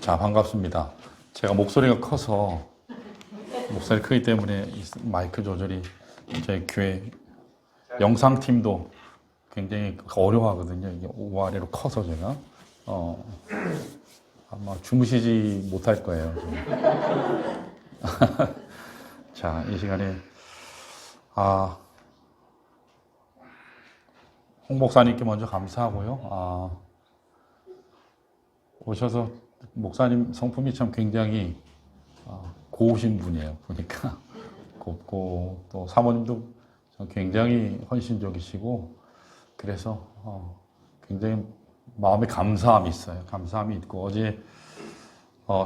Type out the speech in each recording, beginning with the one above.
자, 반갑습니다. 제가 목소리가 커서, 목소리 크기 때문에 이 마이크 조절이 저희 교회 영상팀도 굉장히 어려워하거든요. 이게 위아래로 커서 제가. 아마 주무시지 못할 거예요. 자, 이 시간에, 홍 목사님께 먼저 감사하고요. 오셔서 목사님 성품이 참 굉장히 고우신 분이에요. 보니까 곱고 또 사모님도 굉장히 헌신적이시고 그래서 굉장히 마음에 감사함이 있어요. 감사함이 있고 어제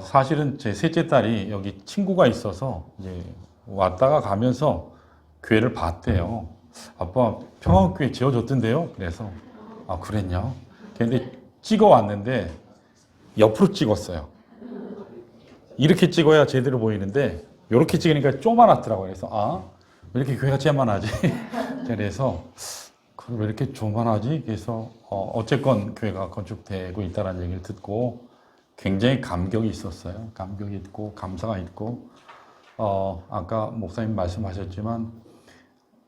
사실은 제 셋째 딸이 여기 친구가 있어서 이제 왔다가 가면서 교회를 봤대요. 아빠 평화교회 지어줬던데요. 그래서 그랬냐? 근데 찍어 왔는데 옆으로 찍었어요. 이렇게 찍어야 제대로 보이는데 이렇게 찍으니까 조그만하더라고요. 그래서 왜 이렇게 교회가 쬐만하지? 그래서 왜 이렇게 조그만하지? 그래서 어쨌건 교회가 건축되고 있다는 얘기를 듣고 굉장히 감격이 있었어요. 감격이 있고 감사가 있고 아까 목사님 말씀하셨지만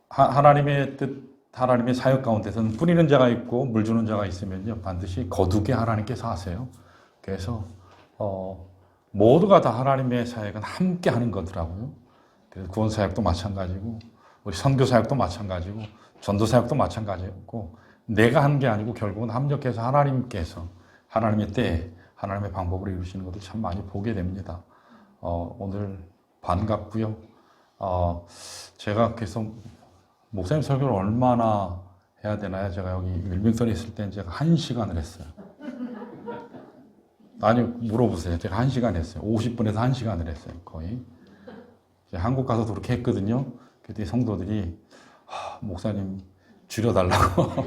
하나님의 뜻, 하나님의 사역 가운데서는 뿌리는 자가 있고 물 주는 자가 있으면요 반드시 거두게 하나님께서 하세요. 그래서 모두가 다 하나님의 사역은 함께 하는 거더라고요. 그래서 구원 사역도 마찬가지고 우리 선교 사역도 마찬가지고 전도 사역도 마찬가지고 내가 한 게 아니고 결국은 합력해서 하나님께서 하나님의 때에 하나님의 방법으로 이루시는 것을 참 많이 보게 됩니다. 오늘 반갑고요. 제가 계속 목사님 설교를 얼마나 해야 되나요? 제가 여기 윌밍턴에 있을 때는 제가 1시간을 했어요. 아니 물어보세요. 제가 1시간 했어요. 50분에서 1시간을 했어요. 거의. 한국 가서도 그렇게 했거든요. 그때 성도들이 목사님 줄여달라고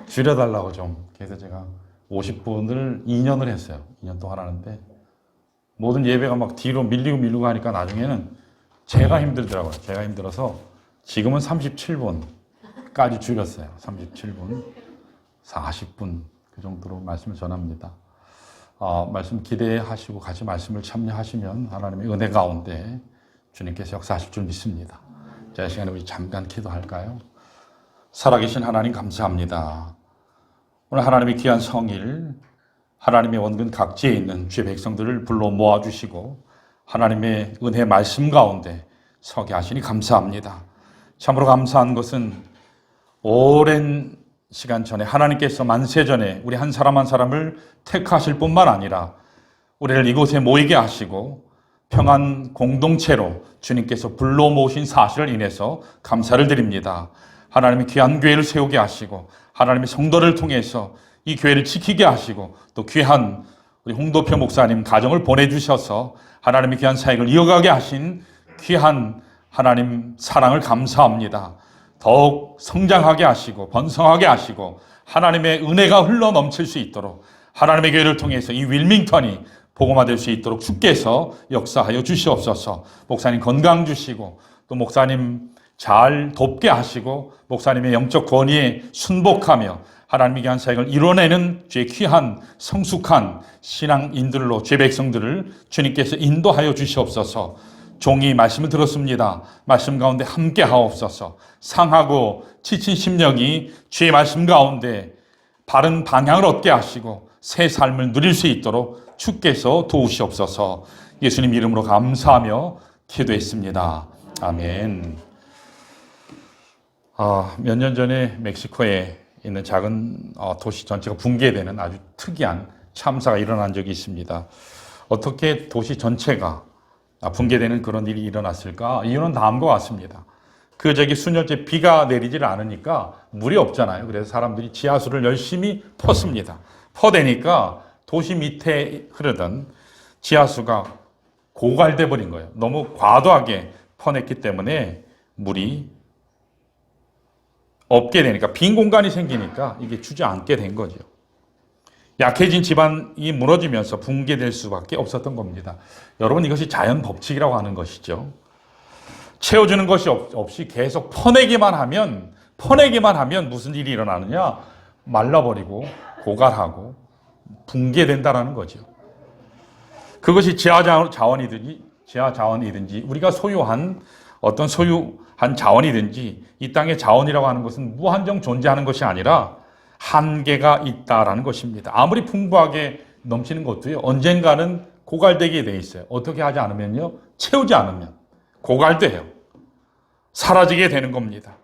줄여달라고 좀. 그래서 제가 50분을 2년을 했어요. 2년 동안 하는데 모든 예배가 막 뒤로 밀리고 하니까 나중에는 제가 힘들더라고요. 제가 힘들어서 지금은 37분까지 줄였어요. 37분, 40분 그 정도로 말씀을 전합니다. 말씀 기대하시고 같이 말씀을 참여하시면 하나님의 은혜 가운데 주님께서 역사하실 줄 믿습니다. 자, 이 시간에 우리 잠깐 기도할까요? 살아계신 하나님 감사합니다. 오늘 하나님의 귀한 성일, 하나님의 원근 각지에 있는 주의 백성들을 불러 모아주시고 하나님의 은혜 말씀 가운데 서게 하시니 감사합니다. 참으로 감사한 것은 오랜 시간 전에 하나님께서 만세 전에 우리 한 사람 한 사람을 택하실 뿐만 아니라 우리를 이곳에 모이게 하시고 평안 공동체로 주님께서 불러 모으신 사실을 인해서 감사를 드립니다. 하나님의 귀한 교회를 세우게 하시고 하나님의 성도를 통해서 이 교회를 지키게 하시고 또 귀한 우리 홍도표 목사님 가정을 보내주셔서 하나님의 귀한 사역을 이어가게 하신 귀한 하나님 사랑을 감사합니다. 더욱 성장하게 하시고 번성하게 하시고 하나님의 은혜가 흘러 넘칠 수 있도록 하나님의 교회를 통해서 이 윌밍턴이 복음화될 수 있도록 주께서 역사하여 주시옵소서. 목사님 건강 주시고 또 목사님 잘 돕게 하시고 목사님의 영적 권위에 순복하며 하나님의 귀한 사역을 이뤄내는 주의 귀한 성숙한 신앙인들로 주의 백성들을 주님께서 인도하여 주시옵소서. 종이 말씀을 들었습니다. 말씀 가운데 함께 하옵소서. 상하고 지친 심령이 주의 말씀 가운데 바른 방향을 얻게 하시고 새 삶을 누릴 수 있도록 주께서 도우시옵소서. 예수님 이름으로 감사하며 기도했습니다. 아멘. 몇 년 전에 멕시코에 있는 작은 도시 전체가 붕괴되는 아주 특이한 참사가 일어난 적이 있습니다. 어떻게 도시 전체가 붕괴되는 그런 일이 일어났을까? 이유는 다음과 같습니다. 저기 수년째 비가 내리질 않으니까 물이 없잖아요. 그래서 사람들이 지하수를 열심히 퍼습니다. 퍼대니까 도시 밑에 흐르던 지하수가 고갈돼 버린 거예요. 너무 과도하게 퍼냈기 때문에 물이 없게 되니까 빈 공간이 생기니까 이게 주저앉게 된 거죠. 약해진 집안이 무너지면서 붕괴될 수밖에 없었던 겁니다. 여러분 이것이 자연 법칙이라고 하는 것이죠. 채워주는 것이 없이 계속 퍼내기만 하면 무슨 일이 일어나느냐? 말라버리고 고갈하고 붕괴된다라는 거죠. 그것이 지하 자원이든지 우리가 소유한 어떤 소유한 자원이든지 이 땅의 자원이라고 하는 것은 무한정 존재하는 것이 아니라 한계가 있다라는 것입니다. 아무리 풍부하게 넘치는 것도요, 언젠가는 고갈되게 돼 있어요. 어떻게 하지 않으면요, 채우지 않으면 고갈돼요. 사라지게 되는 겁니다.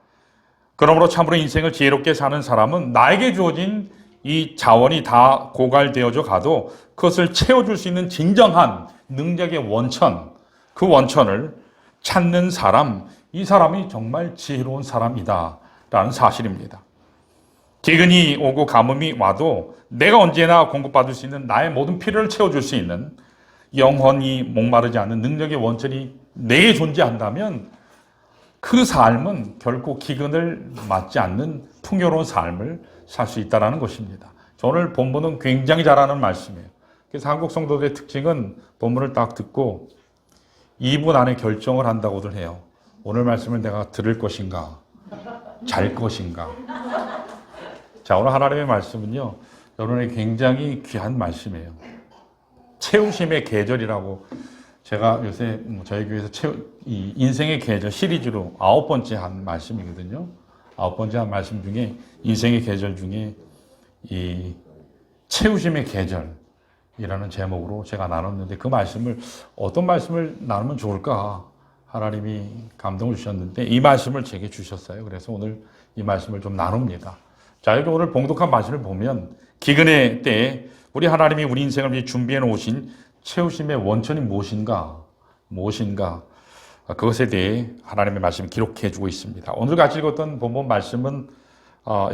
그러므로 참으로 인생을 지혜롭게 사는 사람은 나에게 주어진 이 자원이 다 고갈되어져 가도 그것을 채워줄 수 있는 진정한 능력의 원천, 그 원천을 찾는 사람, 이 사람이 정말 지혜로운 사람이다라는 사실입니다. 기근이 오고 가뭄이 와도 내가 언제나 공급받을 수 있는 나의 모든 필요를 채워줄 수 있는 영원히 목마르지 않는 능력의 원천이 내게 존재한다면 그 삶은 결코 기근을 맞지 않는 풍요로운 삶을 살 수 있다는 것입니다. 오늘 본문은 굉장히 잘하는 말씀이에요. 그래서 한국 성도들의 특징은 본문을 딱 듣고 2분 안에 결정을 한다고들 해요. 오늘 말씀을 내가 들을 것인가, 잘 것인가. 자, 오늘 하나님의 말씀은요, 여러분에게 굉장히 귀한 말씀이에요. 채우심의 계절이라고 제가 요새 저희 교회에서 이 인생의 계절 시리즈로 9번째 한 말씀이거든요. 9번째 한 말씀 중에 인생의 계절 중에 이 채우심의 계절이라는 제목으로 제가 나눴는데 그 말씀을 어떤 말씀을 나누면 좋을까 하나님이 감동을 주셨는데 이 말씀을 제게 주셨어요. 그래서 오늘 이 말씀을 좀 나눕니다. 자, 여기 오늘 봉독한 말씀을 보면 기근의 때에 우리 하나님이 우리 인생을 위해 준비해 놓으신 채우심의 원천이 무엇인가 그것에 대해 하나님의 말씀을 기록해 주고 있습니다. 오늘 같이 읽었던 본문 말씀은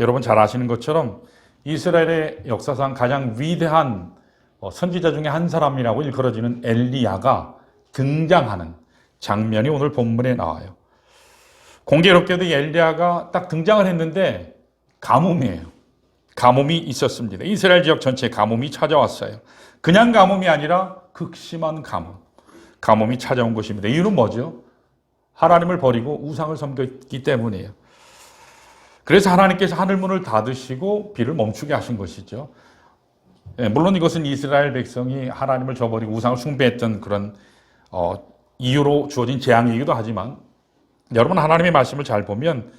여러분 잘 아시는 것처럼 이스라엘의 역사상 가장 위대한 선지자 중에 한 사람이라고 일컬어지는 엘리야가 등장하는 장면이 오늘 본문에 나와요. 공교롭게도 이 엘리야가 딱 등장을 했는데 가뭄이에요. 가뭄이 있었습니다. 이스라엘 지역 전체에 가뭄이 찾아왔어요. 그냥 가뭄이 아니라 극심한 가뭄이 찾아온 것입니다. 이유는 뭐죠? 하나님을 버리고 우상을 섬겼기 때문이에요. 그래서 하나님께서 하늘문을 닫으시고 비를 멈추게 하신 것이죠. 물론 이것은 이스라엘 백성이 하나님을 저버리고 우상을 숭배했던 그런 이유로 주어진 재앙이기도 하지만 여러분 하나님의 말씀을 잘 보면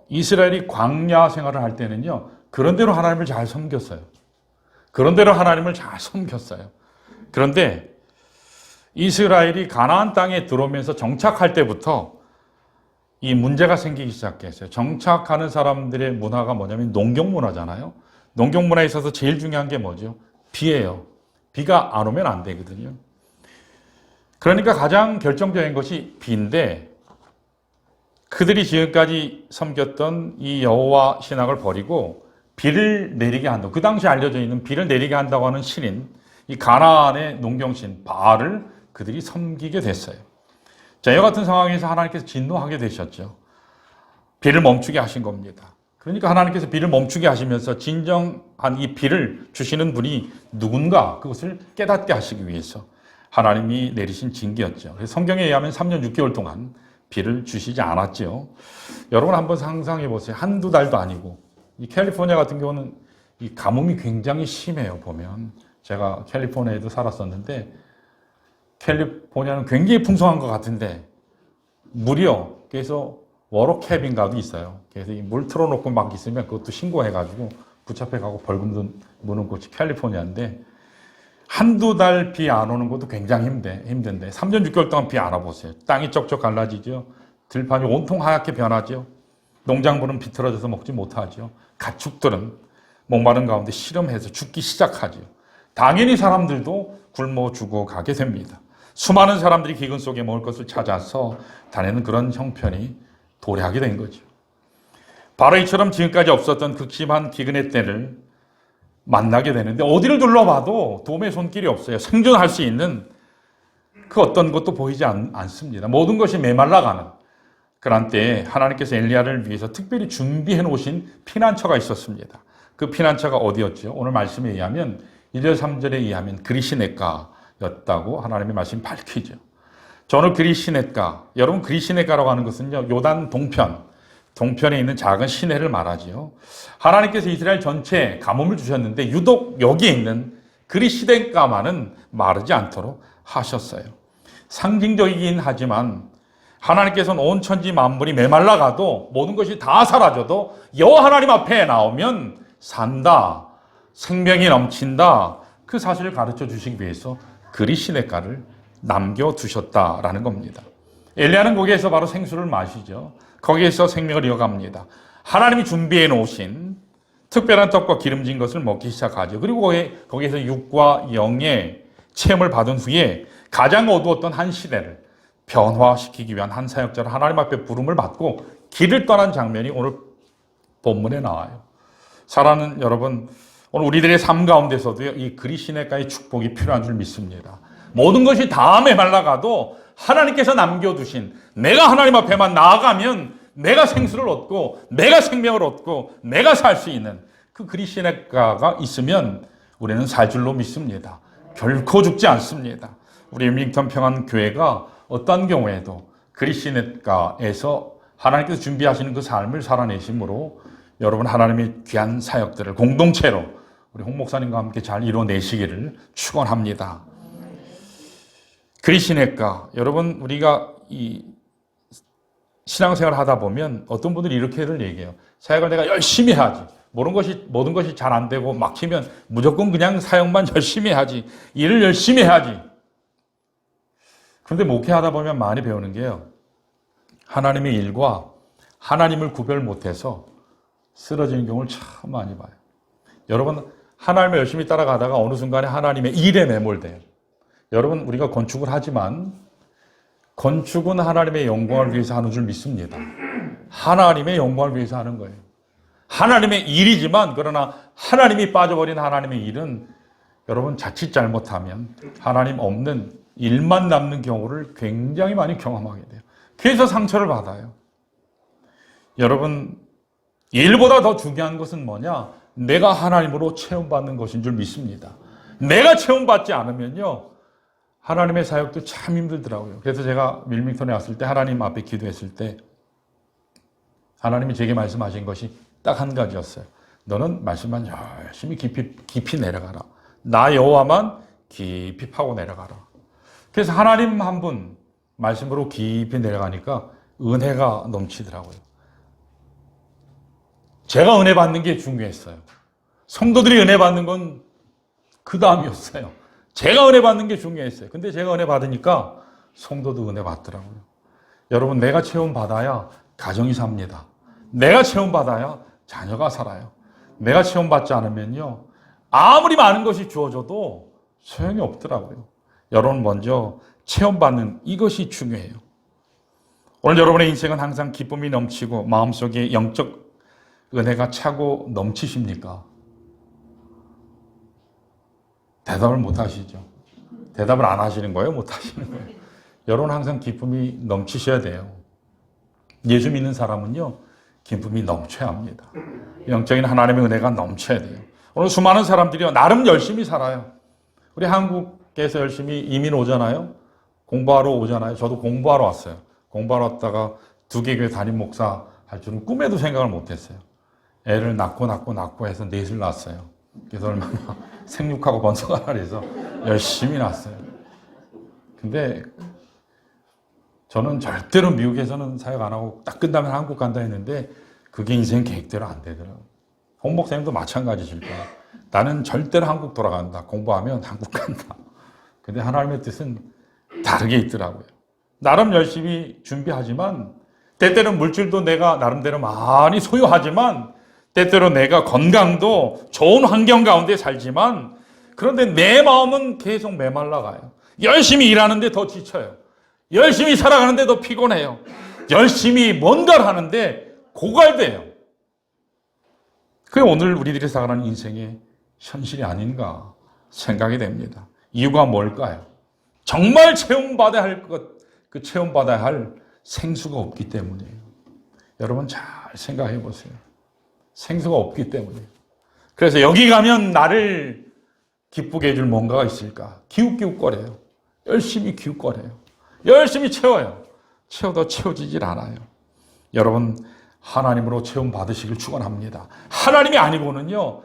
이스라엘이 광야 생활을 할 때는요, 그런대로 하나님을 잘 섬겼어요. 그런데 이스라엘이 가나안 땅에 들어오면서 정착할 때부터 이 문제가 생기기 시작했어요. 정착하는 사람들의 문화가 뭐냐면 농경 문화잖아요. 농경 문화에 있어서 제일 중요한 게 뭐죠? 비예요. 비가 안 오면 안 되거든요. 그러니까 가장 결정적인 것이 비인데 그들이 지금까지 섬겼던 이 여호와 신앙을 버리고 비를 내리게 한다. 그 당시 알려져 있는 비를 내리게 한다고 하는 신인, 이 가나안의 농경신 바알을 그들이 섬기게 됐어요. 자, 이와 같은 상황에서 하나님께서 진노하게 되셨죠. 비를 멈추게 하신 겁니다. 그러니까 하나님께서 비를 멈추게 하시면서 진정한 이 비를 주시는 분이 누군가 그것을 깨닫게 하시기 위해서 하나님이 내리신 징계였죠. 그래서 성경에 의하면 3년 6개월 동안 비를 주시지 않았죠. 여러분 한번 상상해 보세요. 한두 달도 아니고 이 캘리포니아 같은 경우는 이 가뭄이 굉장히 심해요. 보면 제가 캘리포니아에도 살았었는데 캘리포니아는 굉장히 풍성한 것 같은데 물이요. 그래서 워터캡인가도 있어요. 그래서 이 물 틀어놓고 막 있으면 그것도 신고해가지고 붙잡혀가고 벌금도 무는 곳이 캘리포니아인데 한두 달 비 안 오는 것도 굉장히 힘든데 3년 6개월 동안 비 안 와보세요. 땅이 쩍쩍 갈라지죠. 들판이 온통 하얗게 변하죠. 농작물은 비틀어져서 먹지 못하죠. 가축들은 목마른 가운데 씨름해서 죽기 시작하죠. 당연히 사람들도 굶어 죽어가게 됩니다. 수많은 사람들이 기근 속에 먹을 것을 찾아서 다니는 그런 형편이 도래하게 된 거죠. 바로 이처럼 지금까지 없었던 극심한 기근의 때를 만나게 되는데 어디를 둘러봐도 도움의 손길이 없어요. 생존할 수 있는 그 어떤 것도 보이지 않습니다. 모든 것이 메말라가는 그런 때에 하나님께서 엘리야를 위해서 특별히 준비해 놓으신 피난처가 있었습니다. 그 피난처가 어디였죠? 오늘 말씀에 의하면 1절 3절에 의하면 그리시네가였다고 하나님의 말씀이 밝히죠. 저는 그리시네가, 여러분 그리시네가라고 하는 것은요, 요단 동편에 있는 작은 시내를 말하지요. 하나님께서 이스라엘 전체에 가뭄을 주셨는데 유독 여기에 있는 그리 시냇가마는 마르지 않도록 하셨어요. 상징적이긴 하지만 하나님께서는 온 천지 만물이 메말라가도 모든 것이 다 사라져도 여호와 하나님 앞에 나오면 산다, 생명이 넘친다, 그 사실을 가르쳐 주시기 위해서 그리 시냇가를 남겨두셨다라는 겁니다. 엘리야는 거기에서 바로 생수를 마시죠. 거기에서 생명을 이어갑니다. 하나님이 준비해 놓으신 특별한 떡과 기름진 것을 먹기 시작하죠. 그리고 거기에서 육과 영의 체험을 받은 후에 가장 어두웠던 한 시대를 변화시키기 위한 한 사역자를 하나님 앞에 부름을 받고 길을 떠난 장면이 오늘 본문에 나와요. 사랑하는 여러분, 오늘 우리들의 삶 가운데서도 이 그리 시냇가의 축복이 필요한 줄 믿습니다. 모든 것이 다 메말라가도 하나님께서 남겨두신, 내가 하나님 앞에만 나아가면 내가 생수를 얻고 내가 생명을 얻고 내가 살 수 있는 그 그리 시냇가가 있으면 우리는 살 줄로 믿습니다. 결코 죽지 않습니다. 우리 윌밍턴 평안교회가 어떤 경우에도 그리 시냇가에서 하나님께서 준비하시는 그 삶을 살아내심으로 여러분 하나님의 귀한 사역들을 공동체로 우리 홍 목사님과 함께 잘 이뤄내시기를 축원합니다. 그리 시냇가, 여러분 우리가 이 신앙생활을 하다 보면 어떤 분들이 이렇게들 얘기해요. 사역을 내가 열심히 해야지. 모든 것이 잘 안 되고 막히면 무조건 그냥 사역만 열심히 해야지. 일을 열심히 해야지. 그런데 목회하다 보면 많이 배우는 게요. 하나님의 일과 하나님을 구별 못해서 쓰러지는 경우를 참 많이 봐요. 여러분, 하나님을 열심히 따라가다가 어느 순간에 하나님의 일에 매몰돼요. 여러분, 우리가 건축을 하지만 건축은 하나님의 영광을 위해서 하는 줄 믿습니다. 하나님의 영광을 위해서 하는 거예요. 하나님의 일이지만 그러나 하나님이 빠져버린 하나님의 일은 여러분 자칫 잘못하면 하나님 없는 일만 남는 경우를 굉장히 많이 경험하게 돼요. 그래서 상처를 받아요. 여러분, 일보다 더 중요한 것은 뭐냐? 내가 하나님으로 체험받는 것인 줄 믿습니다. 내가 체험받지 않으면요, 하나님의 사역도 참 힘들더라고요. 그래서 제가 윌밍턴에 왔을 때 하나님 앞에 기도했을 때 하나님이 제게 말씀하신 것이 딱 한 가지였어요. 너는 말씀만 열심히 깊이 내려가라. 나 여호와만 깊이 파고 내려가라. 그래서 하나님 한 분 말씀으로 깊이 내려가니까 은혜가 넘치더라고요. 제가 은혜 받는 게 중요했어요. 성도들이 은혜 받는 건 그 다음이었어요. 제가 은혜 받는 게 중요했어요. 근데 제가 은혜 받으니까 성도도 은혜 받더라고요. 여러분, 내가 체험 받아야 가정이 삽니다. 내가 체험 받아야 자녀가 살아요. 내가 체험 받지 않으면요, 아무리 많은 것이 주어져도 소용이 없더라고요. 여러분, 먼저 체험 받는 이것이 중요해요. 오늘 여러분의 인생은 항상 기쁨이 넘치고 마음속에 영적 은혜가 차고 넘치십니까? 대답을 못 하시죠. 대답을 안 하시는 거예요? 못 하시는 거예요? 여러분 항상 기쁨이 넘치셔야 돼요. 예수 믿는 사람은요, 기쁨이 넘쳐야 합니다. 영적인 하나님의 은혜가 넘쳐야 돼요. 오늘 수많은 사람들이요, 나름 열심히 살아요. 우리 한국에서 열심히 이민 오잖아요. 공부하러 오잖아요. 저도 공부하러 왔어요. 공부하러 왔다가 두 개 교회 담임 목사 할 줄은 꿈에도 생각을 못 했어요. 애를 낳고 해서 넷을 낳았어요. 그래서 얼마나 생육하고 번성하라 해서 열심히 낳았어요. 근데 저는 절대로 미국에서는 사역 안 하고 딱 끝나면 한국 간다 했는데 그게 인생 계획대로 안 되더라고요. 홍 목사님도 마찬가지실 거예요. 나는 절대로 한국 돌아간다. 공부하면 한국 간다. 근데 하나님의 뜻은 다르게 있더라고요. 나름 열심히 준비하지만 때때로 물질도 내가 나름대로 많이 소유하지만 때때로 내가 건강도 좋은 환경 가운데 살지만 그런데 내 마음은 계속 메말라가요. 열심히 일하는데 더 지쳐요. 열심히 살아가는데 더 피곤해요. 열심히 뭔가를 하는데 고갈돼요. 그게 오늘 우리들이 살아가는 인생의 현실이 아닌가 생각이 됩니다. 이유가 뭘까요? 정말 체험받아야 할 그 체험받아야 할 생수가 없기 때문이에요. 여러분 잘 생각해 보세요. 생수가 없기 때문이에요. 그래서 여기 가면 나를 기쁘게 해줄 뭔가가 있을까? 기웃기웃거려요. 열심히 기웃거려요. 열심히 채워요. 채워도 채워지질 않아요. 여러분, 하나님으로 체험 받으시길 축원합니다. 하나님이 아니고는요,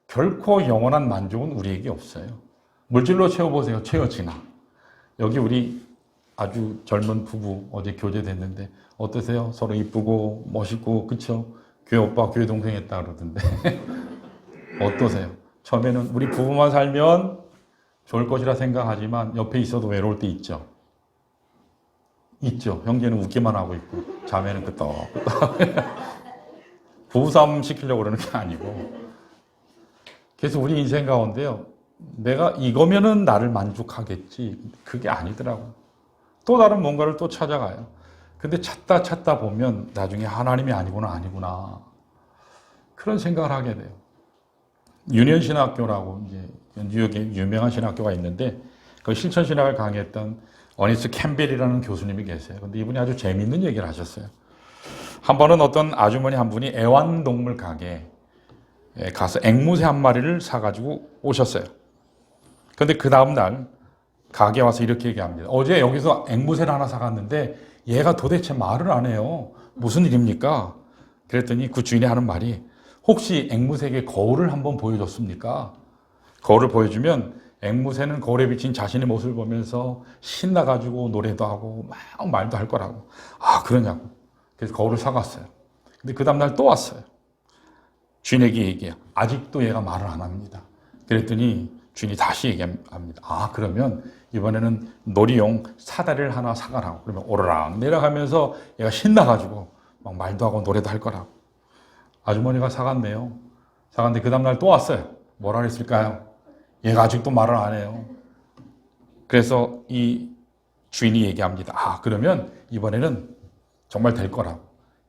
결코 영원한 만족은 우리에게 없어요. 물질로 채워보세요. 채워지나? 여기 우리 아주 젊은 부부 어제 교제됐는데 어떠세요? 서로 이쁘고 멋있고 그쵸? 교회 오빠 교회 동생 했다 그러던데 어떠세요? 처음에는 우리 부부만 살면 좋을 것이라 생각하지만 옆에 있어도 외로울 때 있죠. 있죠. 형제는 웃기만 하고 있고 자매는 끄떡끄떡 부부싸움 시키려고 그러는 게 아니고 그래서 우리 인생 가운데요. 내가 이거면은 나를 만족하겠지. 그게 아니더라고요. 또 다른 뭔가를 또 찾아가요. 근데 찾다 보면 나중에 하나님이 아니구나. 그런 생각을 하게 돼요. 유년신학교라고 이제 뉴욕에 유명한 신학교가 있는데 그 실천신학을 강의했던 어니스 캠벨이라는 교수님이 계세요. 근데 이분이 아주 재미있는 얘기를 하셨어요. 한 번은 어떤 아주머니 한 분이 애완동물 가게에 가서 앵무새 한 마리를 사가지고 오셨어요. 근데 그 다음날 가게에 와서 이렇게 얘기합니다. 어제 여기서 앵무새를 하나 사갔는데 얘가 도대체 말을 안 해요. 무슨 일입니까? 그랬더니 그 주인이 하는 말이 혹시 앵무새에게 거울을 한번 보여줬습니까? 거울을 보여주면 앵무새는 거울에 비친 자신의 모습을 보면서 신나가지고 노래도 하고 막 말도 할 거라고. 아, 그러냐고. 그래서 거울을 사갔어요. 근데 그 다음날 또 왔어요. 주인에게 얘기해요. 아직도 얘가 말을 안 합니다. 그랬더니 주인이 다시 얘기합니다. 아, 그러면 이번에는 놀이용 사다리를 하나 사가라고. 그러면 오르락 내려가면서 얘가 신나가지고 막 말도 하고 노래도 할 거라고. 아주머니가 사갔네요. 사갔는데 그 다음날 또 왔어요. 뭐라 그랬을까요? 얘가 아직도 말을 안 해요. 그래서 이 주인이 얘기합니다. 아, 그러면 이번에는 정말 될 거라고.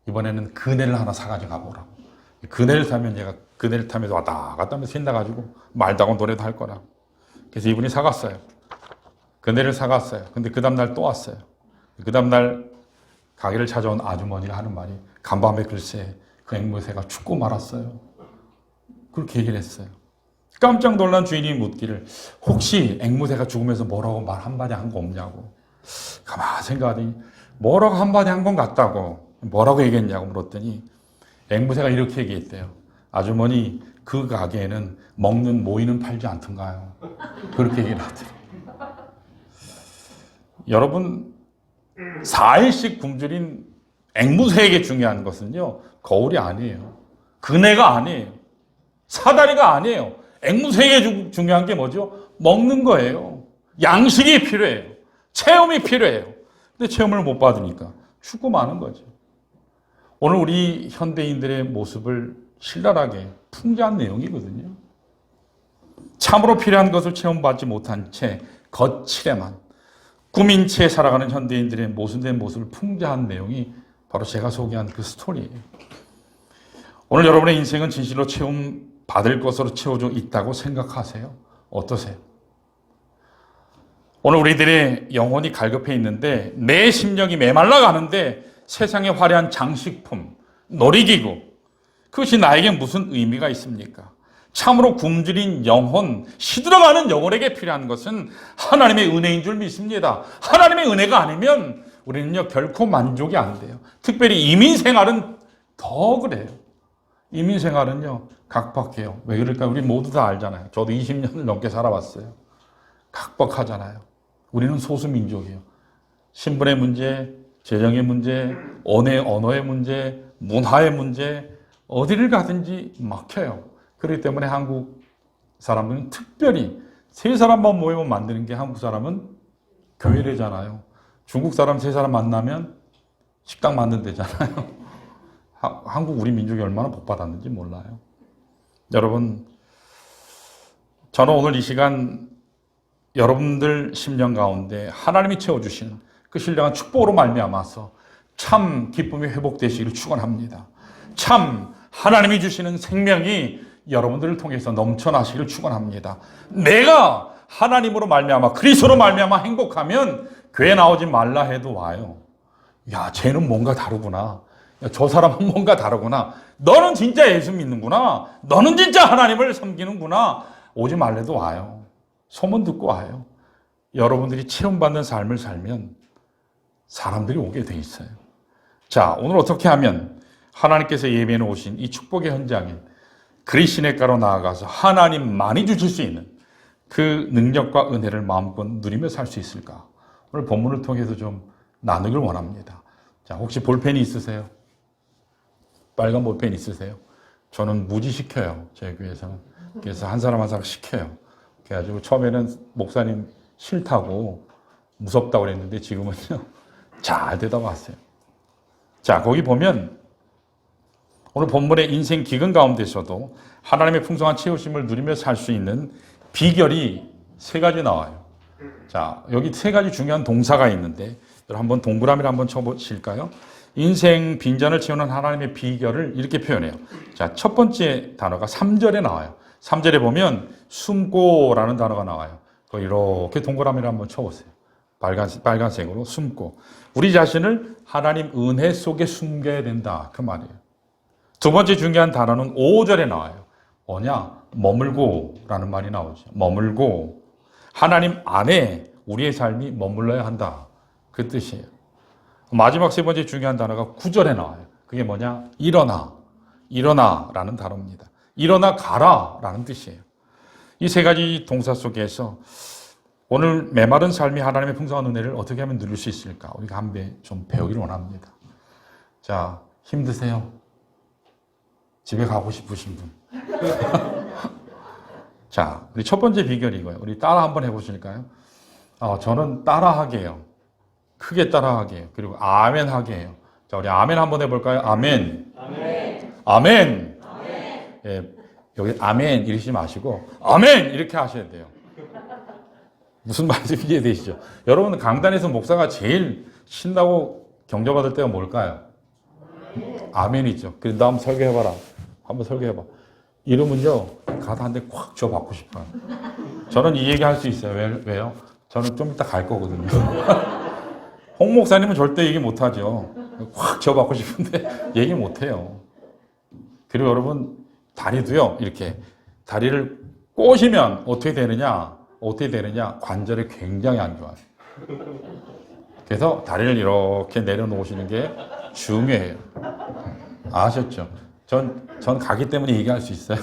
이번에는 그네를 하나 사가지고 가보라고. 그네를 타면 얘가 그네를 타면서 왔다 갔다 하면서 신나가지고 말도 하고 노래도 할 거라고. 그래서 이분이 사갔어요. 그네를 사갔어요. 근데 그 다음날 또 왔어요. 그 다음날 가게를 찾아온 아주머니가 하는 말이 간밤에 글쎄 그 앵무새가 죽고 말았어요. 그렇게 얘기를 했어요. 깜짝 놀란 주인이 묻기를 혹시 앵무새가 죽으면서 뭐라고 말 한마디 한 거 없냐고. 가만히 생각하더니 뭐라고 한마디 한 건 같다고. 뭐라고 얘기했냐고 물었더니 앵무새가 이렇게 얘기했대요. 아주머니 그 가게에는 먹는 모이는 팔지 않던가요? 그렇게 얘기를 하더라고요. 여러분 4일씩 굶주린 앵무새에게 중요한 것은요. 거울이 아니에요. 그네가 아니에요. 사다리가 아니에요. 앵무새에게 중요한 게 뭐죠? 먹는 거예요. 양식이 필요해요. 체험이 필요해요. 근데 체험을 못 받으니까 죽고 마는 거죠. 오늘 우리 현대인들의 모습을 신랄하게 풍자한 내용이거든요. 참으로 필요한 것을 체험받지 못한 채 거칠에만 꾸민 채 살아가는 현대인들의 모순된 모습을 풍자한 내용이 바로 제가 소개한 그 스토리예요. 오늘 여러분의 인생은 진실로 체험 받을 것으로 채워져 있다고 생각하세요? 어떠세요? 오늘 우리들의 영혼이 갈급해 있는데 내 심령이 메말라 가는데 세상의 화려한 장식품, 놀이기구 그것이 나에게 무슨 의미가 있습니까? 참으로 굶주린 영혼, 시들어가는 영혼에게 필요한 것은 하나님의 은혜인 줄 믿습니다. 하나님의 은혜가 아니면 우리는요 결코 만족이 안 돼요. 특별히 이민 생활은 더 그래요. 이민 생활은요 각박해요. 왜 그럴까요? 우리 모두 다 알잖아요. 저도 20년을 넘게 살아봤어요. 각박하잖아요. 우리는 소수민족이에요. 신분의 문제, 재정의 문제, 언어의 문제, 문화의 문제, 어디를 가든지 막혀요. 그렇기 때문에 한국 사람들은 특별히 세 사람만 모이면 만드는 게 한국 사람은 교회래잖아요. 중국 사람 세 사람 만나면 식당 만든 데잖아요. 한국 우리 민족이 얼마나 복받았는지 몰라요. 여러분, 저는 오늘 이 시간 여러분들 심령 가운데 하나님이 채워주시는 그 신령한 축복으로 말미암아서 참 기쁨이 회복되시기를 축원합니다. 참 하나님이 주시는 생명이 여러분들을 통해서 넘쳐나시기를 축원합니다. 내가 하나님으로 말미암아 그리스도로 말미암아 행복하면 교회 나오지 말라 해도 와요. 야, 쟤는 뭔가 다르구나. 야, 저 사람은 뭔가 다르구나. 너는 진짜 예수 믿는구나. 너는 진짜 하나님을 섬기는구나. 오지 말래도 와요. 소문 듣고 와요. 여러분들이 체험받는 삶을 살면 사람들이 오게 돼 있어요. 자, 오늘 어떻게 하면 하나님께서 예배해 놓으신 이 축복의 현장인 그리스도의가로 나아가서 하나님만이 주실 수 있는 그 능력과 은혜를 마음껏 누리며 살 수 있을까? 오늘 본문을 통해서 좀 나누길 원합니다. 자, 혹시 볼펜이 있으세요? 빨간 볼펜 있으세요? 저는 무지 시켜요. 저희 교회에서는. 그래서 한 사람 한 사람 시켜요. 그래가지고 처음에는 목사님 싫다고 무섭다고 그랬는데 지금은요, 잘 대답하세요. 자, 거기 보면 오늘 본문의 인생 기근 가운데서도 하나님의 풍성한 채우심을 누리며 살 수 있는 비결이 세 가지 나와요. 자, 여기 세 가지 중요한 동사가 있는데 여러분 한번 동그라미를 한번 쳐보실까요? 인생 빈잔을 채우는 하나님의 비결을 이렇게 표현해요. 자, 첫 번째 단어가 3절에 나와요. 3절에 보면 숨고라는 단어가 나와요. 이렇게 동그라미를 한번 쳐보세요. 빨간색으로 숨고. 우리 자신을 하나님 은혜 속에 숨겨야 된다. 그 말이에요. 두 번째 중요한 단어는 5절에 나와요. 뭐냐? 머물고라는 말이 나오죠. 머물고. 하나님 안에 우리의 삶이 머물러야 한다. 그 뜻이에요. 마지막 세 번째 중요한 단어가 9절에 나와요. 그게 뭐냐? 일어나. 일어나라는 단어입니다. 일어나 가라라는 뜻이에요. 이 세 가지 동사 속에서 오늘 메마른 삶이 하나님의 풍성한 은혜를 어떻게 하면 누릴 수 있을까? 우리가 한 배 좀 배우기를 원합니다. 자, 힘드세요? 집에 가고 싶으신 분. 자, 우리 첫 번째 비결이 이거예요. 우리 따라 한번 해보실까요? 저는 따라하게 해요. 크게 따라하게 해요. 그리고 아멘 하게 해요. 자, 우리 아멘 한번 해볼까요? 아멘. 아멘. 아멘. 아멘. 예, 여기 아멘 이러시지 마시고 아멘 이렇게 하셔야 돼요. 무슨 말인지 이해되시죠? 여러분 강단에서 목사가 제일 신나고 격려받을 때가 뭘까요? 아멘이죠. 그래서 나 한번 설교해봐라. 한번 설교해봐. 이러면요 가다 한 대 콱 줘 받고 싶어요. 저는 이 얘기 할 수 있어요. 왜요? 저는 좀 이따 갈 거거든요. 홍 목사님은 절대 얘기 못하죠. 확 줘 받고 싶은데 얘기 못해요. 그리고 여러분 다리도요 이렇게 다리를 꼬시면 어떻게 되느냐? 관절이 굉장히 안 좋아요. 그래서 다리를 이렇게 내려놓으시는 게 중요해요. 아셨죠? 전 가기 때문에 얘기할 수 있어요.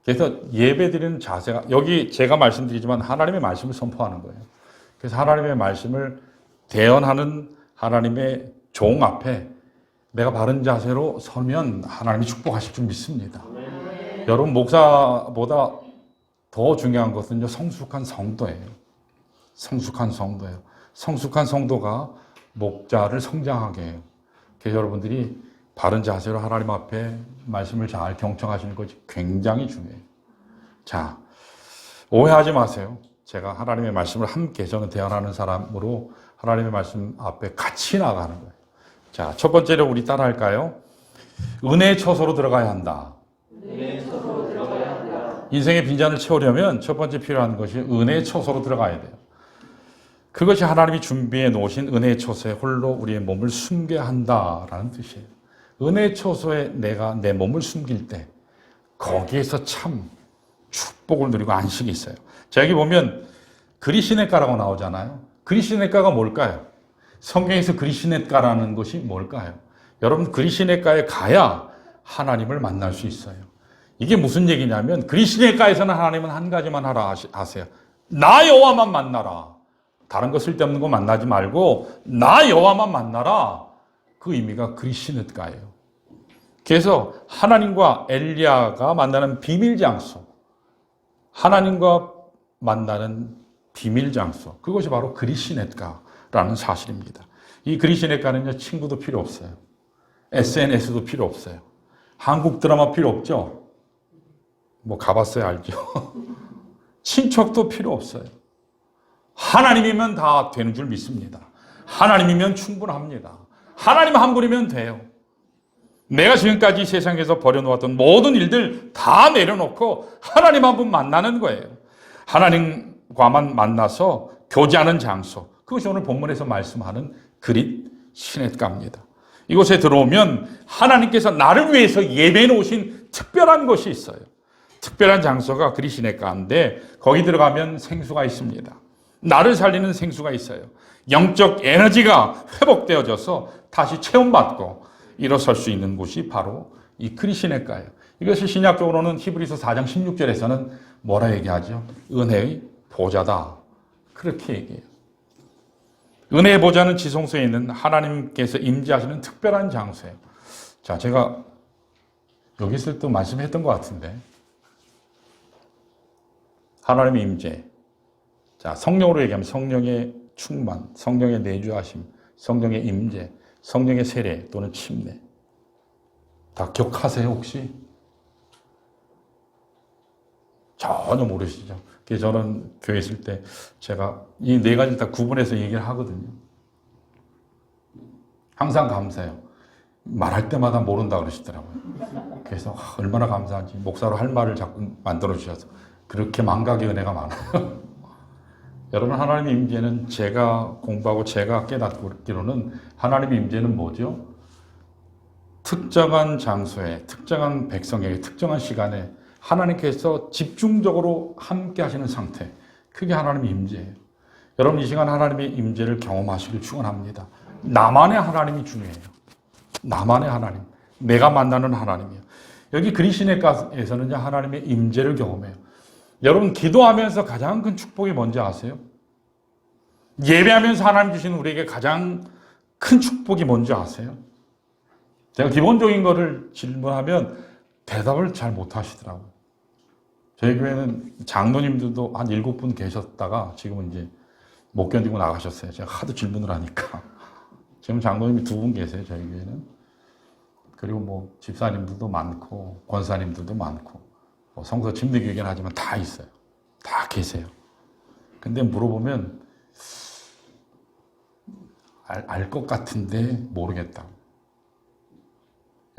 그래서 예배 드리는 자세가, 여기 제가 말씀드리지만 하나님의 말씀을 선포하는 거예요. 그래서 하나님의 말씀을 대언하는 하나님의 종 앞에 내가 바른 자세로 서면 하나님이 축복하실 줄 믿습니다. 여러분, 목사보다 더 중요한 것은요, 성숙한 성도예요. 성숙한 성도예요. 성숙한 성도가 목자를 성장하게 해요. 그래서 여러분들이 바른 자세로 하나님 앞에 말씀을 잘 경청하시는 것이 굉장히 중요해요. 자, 오해하지 마세요. 제가 하나님의 말씀을 함께 저는 대언하는 사람으로 하나님의 말씀 앞에 같이 나가는 거예요. 자, 첫 번째로 우리 따라할까요? 은혜의 처소로 들어가야 한다. 인생의 빈잔을 채우려면 첫 번째 필요한 것이 은혜의 처소로 들어가야 돼요. 그것이 하나님이 준비해 놓으신 은혜의 처소에 홀로 우리의 몸을 숨겨야 한다라는 뜻이에요. 은혜의 처소에 내가 내 몸을 숨길 때 거기에서 참 축복을 누리고 안식이 있어요. 자, 여기 보면 그리시네가라고 나오잖아요. 그리시네가가 뭘까요? 성경에서 그리시네가라는 것이 뭘까요? 여러분, 그리시네가에 가야 하나님을 만날 수 있어요. 이게 무슨 얘기냐면 그리시네가에서는 하나님은 한 가지만 하라 하세요. 나 여호와만 만나라. 다른 거 쓸데없는 거 만나지 말고 나 여호와만 만나라. 그 의미가 그리시네가예요. 그래서 하나님과 엘리야가 만나는 비밀 장소, 하나님과 만나는 비밀 장소, 그것이 바로 그리시네가라는 사실입니다. 이 그리시네가는요, 친구도 필요 없어요. SNS도 필요 없어요. 한국 드라마 필요 없죠? 뭐 가봤어야 알죠. 친척도 필요 없어요. 하나님이면 다 되는 줄 믿습니다. 하나님이면 충분합니다. 하나님 한 분이면 돼요. 내가 지금까지 세상에서 버려놓았던 모든 일들 다 내려놓고 하나님 한 분 만나는 거예요. 하나님과만 만나서 교제하는 장소, 그것이 오늘 본문에서 말씀하는 그릿 시냇가입니다. 이곳에 들어오면 하나님께서 나를 위해서 예배해 놓으신 특별한 것이 있어요. 특별한 장소가 그릿 시냇가인데 거기 들어가면 생수가 있습니다. 나를 살리는 생수가 있어요. 영적 에너지가 회복되어져서 다시 체험받고 일어설 수 있는 곳이 바로 이 그릿 시냇가예요. 이것이 신약적으로는 히브리서 4장 16절에서는 뭐라 얘기하죠? 은혜의 보좌다. 그렇게 얘기해요. 은혜의 보좌는 지성소에 있는 하나님께서 임재하시는 특별한 장소예요. 자, 제가 여기 있을 때 말씀했던 것 같은데, 하나님의 임재. 자, 성령으로 얘기하면 성령의 충만, 성령의 내주하심, 성령의 임재, 성령의 세례 또는 침례. 다 기억하세요, 혹시? 전혀 모르시죠? 그래서 저는 교회 있을 때 제가 이 네 가지 다 구분해서 얘기를 하거든요. 항상 감사해요. 말할 때마다 모른다 그러시더라고요. 그래서 얼마나 감사한지 목사로 할 말을 자꾸 만들어 주셔서 그렇게 망각의 은혜가 많아요. 여러분, 하나님의 임재는 제가 공부하고 제가 깨닫기로는 하나님의 임재는 뭐죠? 특정한 장소에, 특정한 백성에게, 특정한 시간에 하나님께서 집중적으로 함께 하시는 상태. 그게 하나님의 임재예요. 여러분, 이 시간 하나님의 임재를 경험하시길 축원합니다. 나만의 하나님이 중요해요. 나만의 하나님. 내가 만나는 하나님이에요. 여기 그리시네가에서는 하나님의 임재를 경험해요. 여러분, 기도하면서 가장 큰 축복이 뭔지 아세요? 예배하면서 하나님 주시는 우리에게 가장 큰 축복이 뭔지 아세요? 제가 기본적인 거를 질문하면 대답을 잘 못하시더라고요. 저희 교회는 장로님들도 한 7분 계셨다가 지금은 이제 못 견디고 나가셨어요. 제가 하도 질문을 하니까. 지금 장로님이 2분 계세요, 저희 교회는. 그리고 뭐 집사님들도 많고 권사님들도 많고 뭐 성서 침례교육은 하지만 다 있어요. 다 계세요. 근데 물어보면 알 것 같은데 모르겠다고.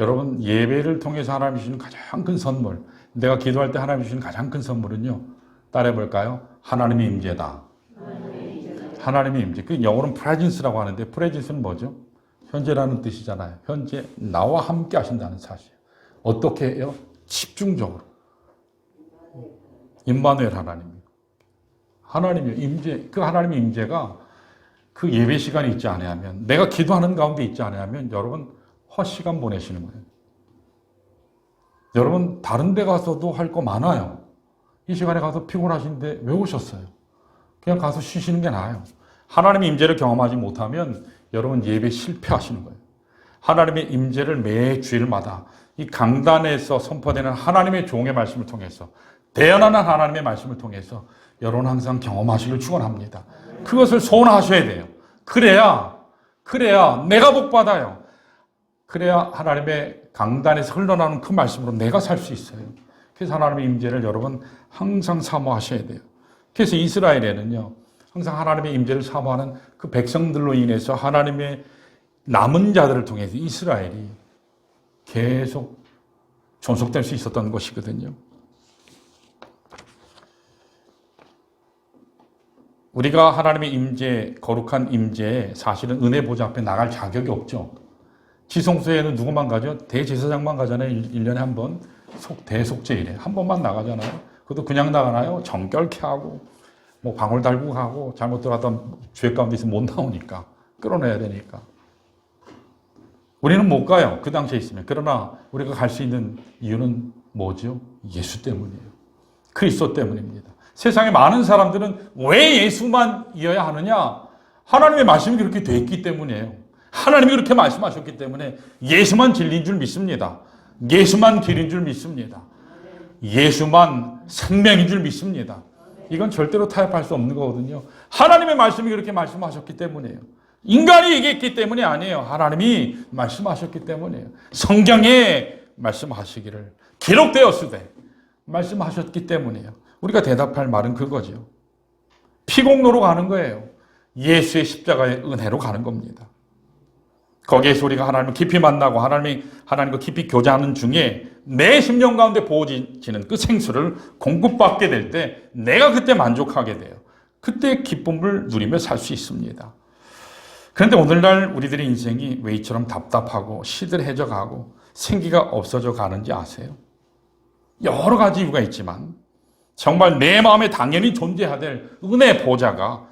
여러분, 예배를 통해서 하나님이 주시는 가장 큰 선물, 내가 기도할 때 하나님이 주시는 가장 큰 선물은요, 따라해볼까요? 하나님의 임재다. 하나님의 임재. 그 영어로는 프레젠스라고 하는데, 프레젠스는 뭐죠? 현재라는 뜻이잖아요. 현재 나와 함께 하신다는 사실. 어떻게 해요? 집중적으로. 임마누엘 하나님. 하나님의 임재, 그 하나님의 임재가 그 예배 시간이 있지 않으면, 내가 기도하는 가운데 있지 않으면 여러분 헛시간 보내시는 거예요. 여러분, 다른 데 가서도 할 거 많아요. 이 시간에 가서 피곤하신데 왜 오셨어요? 그냥 가서 쉬시는 게 나아요. 하나님의 임재를 경험하지 못하면 여러분 예배 실패하시는 거예요. 하나님의 임재를 매 주일마다 이 강단에서 선포되는 하나님의 종의 말씀을 통해서, 대언하는 하나님의 말씀을 통해서 여러분 항상 경험하시길 축원합니다. 그것을 소원하셔야 돼요. 그래야 내가 복 받아요. 그래야 하나님의 강단에서 흘러나오는 그 말씀으로 내가 살 수 있어요. 그래서 하나님의 임재를 여러분 항상 사모하셔야 돼요. 그래서 이스라엘에는요, 항상 하나님의 임재를 사모하는 그 백성들로 인해서 하나님의 남은 자들을 통해서 이스라엘이 계속 존속될 수 있었던 것이거든요. 우리가 하나님의 임재, 거룩한 임재에 사실은 은혜 보좌 앞에 나갈 자격이 없죠. 지성소에는 누구만 가죠? 대제사장만 가잖아요. 1년에 한 번. 대속제일에 한 번만 나가잖아요. 그것도 그냥 나가나요? 정결케 하고 뭐 방울 달고 가고 잘못 들어갔다 죄 가운데 있으면 못 나오니까 끌어내야 되니까. 우리는 못 가요. 그 당시에 있으면. 그러나 우리가 갈 수 있는 이유는 뭐죠? 예수 때문이에요. 그리스도 때문입니다. 세상에 많은 사람들은 왜 예수만 이어야 하느냐? 하나님의 말씀이 그렇게 돼 있기 때문이에요. 하나님이 그렇게 말씀하셨기 때문에 예수만 진리인 줄 믿습니다. 예수만 길인 줄 믿습니다. 예수만 생명인 줄 믿습니다. 이건 절대로 타협할 수 없는 거거든요. 하나님의 말씀이 그렇게 말씀하셨기 때문이에요. 인간이 얘기했기 때문이 아니에요. 하나님이 말씀하셨기 때문이에요. 성경에 말씀하시기를 기록되었으되 말씀하셨기 때문이에요. 우리가 대답할 말은 그거죠. 피공로로 가는 거예요. 예수의 십자가의 은혜로 가는 겁니다. 거기에서 우리가 하나님을 깊이 만나고 하나님과 깊이 교제하는 중에 내 심령 가운데 부어지는 그 생수를 공급받게 될 때 내가 그때 만족하게 돼요. 그때 기쁨을 누리며 살 수 있습니다. 그런데 오늘날 우리들의 인생이 왜 이처럼 답답하고 시들해져 가고 생기가 없어져 가는지 아세요? 여러 가지 이유가 있지만 정말 내 마음에 당연히 존재해야 될 은혜 보좌가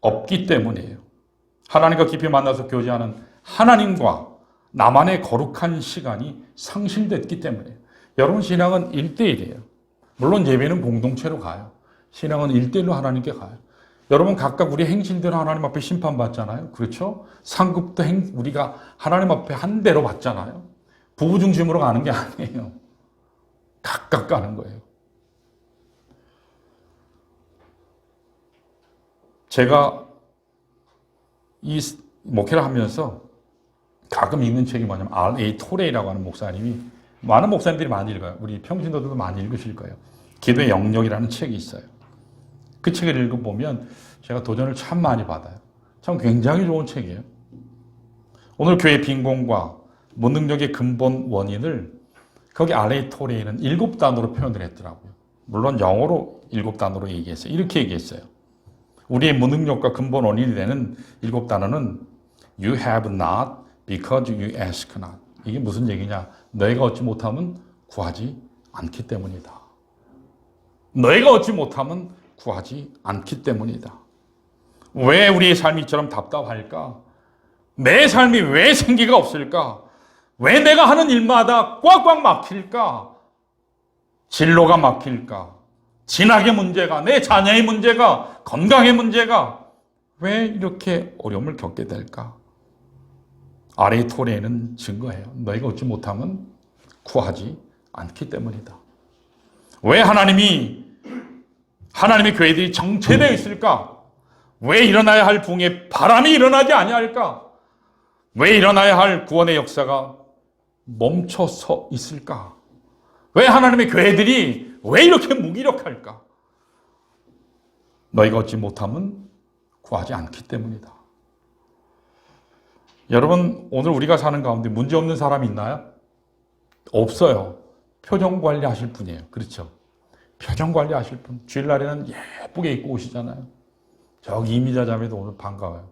없기 때문이에요. 하나님과 깊이 만나서 교제하는 하나님과 나만의 거룩한 시간이 상실됐기 때문에 여러분 신앙은 1대1이에요. 물론 예배는 공동체로 가요. 신앙은 1대1로 하나님께 가요. 여러분 각각 우리 행실대로 하나님 앞에 심판받잖아요. 그렇죠? 상급도 우리가 하나님 앞에 한 대로 받잖아요. 부부 중심으로 가는 게 아니에요. 각각 가는 거예요. 제가 이 목회를 하면서 가끔 읽는 책이 뭐냐면 R.A. 토레이라고 하는 목사님이, 많은 목사님들이 많이 읽어요. 우리 평신도들도 많이 읽으실 거예요. 기도의 영역이라는 책이 있어요. 그 책을 읽어보면 제가 도전을 참 많이 받아요. 참 굉장히 좋은 책이에요. 오늘 교회 빈곤과 무능력의 근본 원인을 거기 R.A. 토레이는 7단어로 표현을 했더라고요. 물론 영어로 7단어로 얘기했어요. 이렇게 얘기했어요. 우리의 무능력과 근본 원인이 되는 7단어는 You have not because you ask not. 이게 무슨 얘기냐? 너희가 얻지 못하면 구하지 않기 때문이다. 너희가 얻지 못하면 구하지 않기 때문이다. 왜 우리의 삶이 이처럼 답답할까? 내 삶이 왜 생기가 없을까? 왜 내가 하는 일마다 꽉꽉 막힐까? 진로가 막힐까? 진학의 문제가, 내 자녀의 문제가, 건강의 문제가 왜 이렇게 어려움을 겪게 될까? R.A. 토레이는 증거해요. 너희가 얻지 못하면 구하지 않기 때문이다. 왜 하나님의 교회들이 정체되어 있을까? 왜 일어나야 할 붕에 바람이 일어나지 아니할까? 왜 일어나야 할 구원의 역사가 멈춰서 있을까? 왜 하나님의 교회들이 왜 이렇게 무기력할까? 너희가 얻지 못하면 구하지 않기 때문이다. 여러분, 오늘 우리가 사는 가운데 문제 없는 사람이 있나요? 없어요. 표정 관리하실 분이에요. 그렇죠? 표정 관리하실 분. 주일날에는 예쁘게 입고 오시잖아요. 저기 이미자 자매도 오늘 반가워요.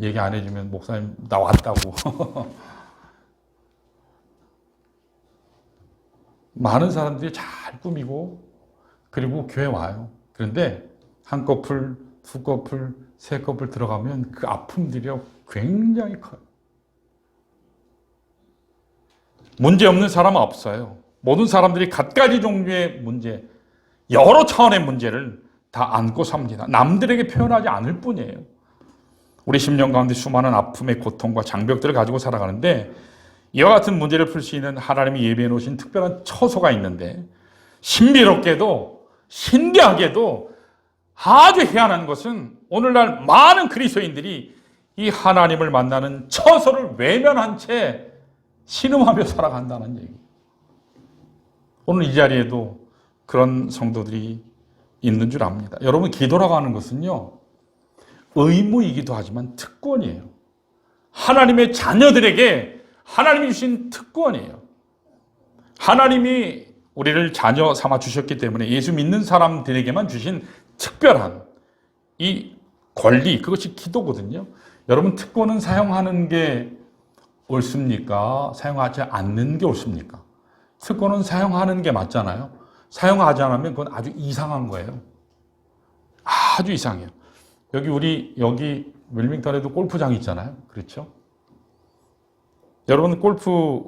얘기 안 해주면 목사님 나 왔다고. 많은 사람들이 잘 꾸미고 그리고 교회 와요. 그런데 한 커플, 두 커플, 세 커플 들어가면 그 아픔들이 굉장히 커요. 문제 없는 사람은 없어요. 모든 사람들이 갖가지 종류의 문제, 여러 차원의 문제를 다 안고 삽니다. 남들에게 표현하지 않을 뿐이에요. 우리 심령 가운데 수많은 아픔의 고통과 장벽들을 가지고 살아가는데 이와 같은 문제를 풀 수 있는 하나님이 예비해 놓으신 특별한 처소가 있는데 신비롭게도 신기하게도 아주 희한한 것은 오늘날 많은 그리스도인들이 이 하나님을 만나는 처소를 외면한 채 신음하며 살아간다는 얘기. 오늘 이 자리에도 그런 성도들이 있는 줄 압니다. 여러분, 기도라고 하는 것은요, 의무이기도 하지만 특권이에요. 하나님의 자녀들에게 하나님이 주신 특권이에요. 하나님이 우리를 자녀 삼아 주셨기 때문에 예수 믿는 사람들에게만 주신 특별한 이 권리, 그것이 기도거든요. 여러분, 특권은 사용하는 게 옳습니까? 사용하지 않는 게 옳습니까? 특권은 사용하는 게 맞잖아요. 사용하지 않으면 그건 아주 이상한 거예요. 아주 이상해요. 여기 웰밍턴에도 골프장이 있잖아요. 그렇죠? 여러분, 골프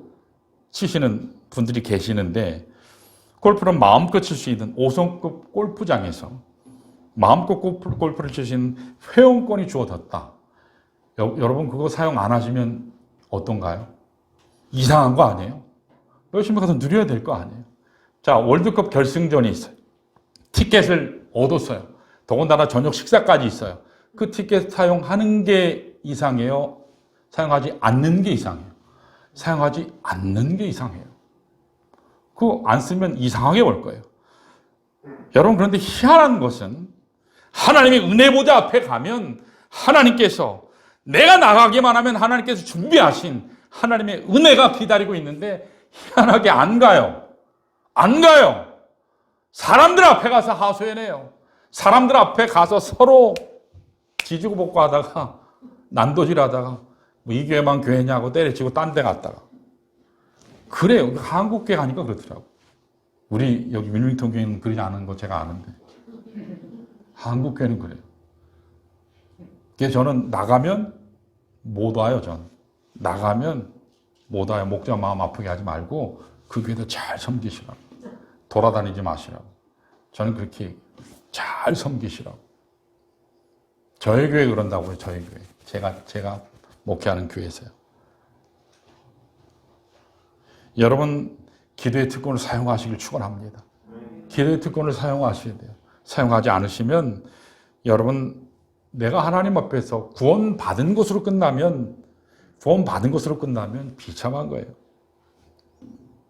치시는 분들이 계시는데 골프를 마음껏 칠 수 있는 5성급 골프장에서 마음껏 골프를 치시는 회원권이 주어졌다. 여러분, 그거 사용 안 하시면 어떤가요? 이상한 거 아니에요? 열심히 가서 누려야 될 거 아니에요? 자, 월드컵 결승전이 있어요. 티켓을 얻었어요. 더군다나 저녁 식사까지 있어요. 그 티켓 사용하는 게 이상해요? 사용하지 않는 게 이상해요? 사용하지 않는 게 이상해요. 그거 안 쓰면 이상하게 올 거예요. 여러분, 그런데 희한한 것은 하나님의 은혜 보좌 앞에 가면 하나님께서 내가 나가기만 하면 하나님께서 준비하신 하나님의 은혜가 기다리고 있는데 희한하게 안 가요. 안 가요. 사람들 앞에 가서 하소연해요. 사람들 앞에 가서 서로 지지고 볶고 하다가 난도질 하다가 뭐 이 교회만 교회냐고 때려치고 딴 데 갔다가 그래요. 한국 교회 가니까 그렇더라고. 우리 여기 윌밍턴 교회는 그러지 않은 거 제가 아는데 한국 교회는 그래요. 그래서 저는 나가면 못 와요. 저는 나가면 못 와요. 목자 마음 아프게 하지 말고 그 교회도 잘 섬기시라고. 돌아다니지 마시라고. 저는 그렇게 잘 섬기시라고. 저희 교회 그런다고요. 저희 교회. 제가 목회하는 교회에서요. 여러분 기도의 특권을 사용하시길 축원합니다. 기도의 특권을 사용하셔야 돼요. 사용하지 않으시면 여러분 내가 하나님 앞에서 구원받은 것으로 끝나면 비참한 거예요.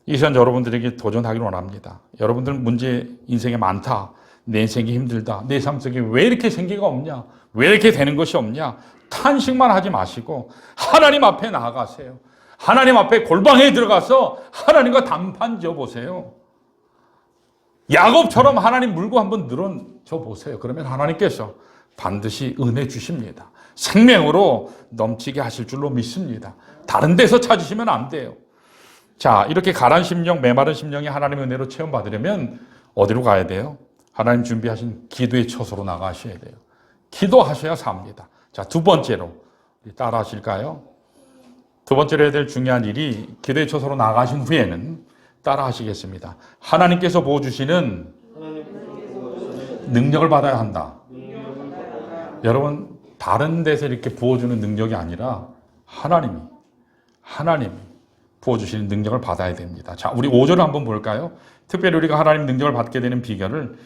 이 시간 여러분들에게 도전하기를 원합니다. 여러분들 문제 인생에 많다. 내 인생이 힘들다. 내 삶 속에 왜 이렇게 생기가 없냐? 왜 이렇게 되는 것이 없냐? 탄식만 하지 마시고 하나님 앞에 나아가세요. 하나님 앞에 골방에 들어가서 하나님과 단판 지어보세요. 야곱처럼 하나님 물고 한번 늘어져 보세요. 그러면 하나님께서 반드시 은혜 주십니다. 생명으로 넘치게 하실 줄로 믿습니다. 다른 데서 찾으시면 안 돼요. 자, 이렇게 가란 심령, 메마른 심령이 하나님의 은혜로 체험받으려면 어디로 가야 돼요? 하나님 준비하신 기도의 처소로 나가셔야 돼요. 기도하셔야 삽니다. 자, 두 번째로 따라 하실까요? 두 번째로 해야 될 중요한 일이 기도의 처소로 나가신 후에는 따라 하시겠습니다. 하나님께서 부어주시는 능력을 받아야 한다. 여러분 다른 데서 이렇게 부어주는 능력이 아니라 하나님이 부어주시는 능력을 받아야 됩니다. 자, 우리 5절을 한번 볼까요? 특별히 우리가 하나님 능력을 받게 되는 비결을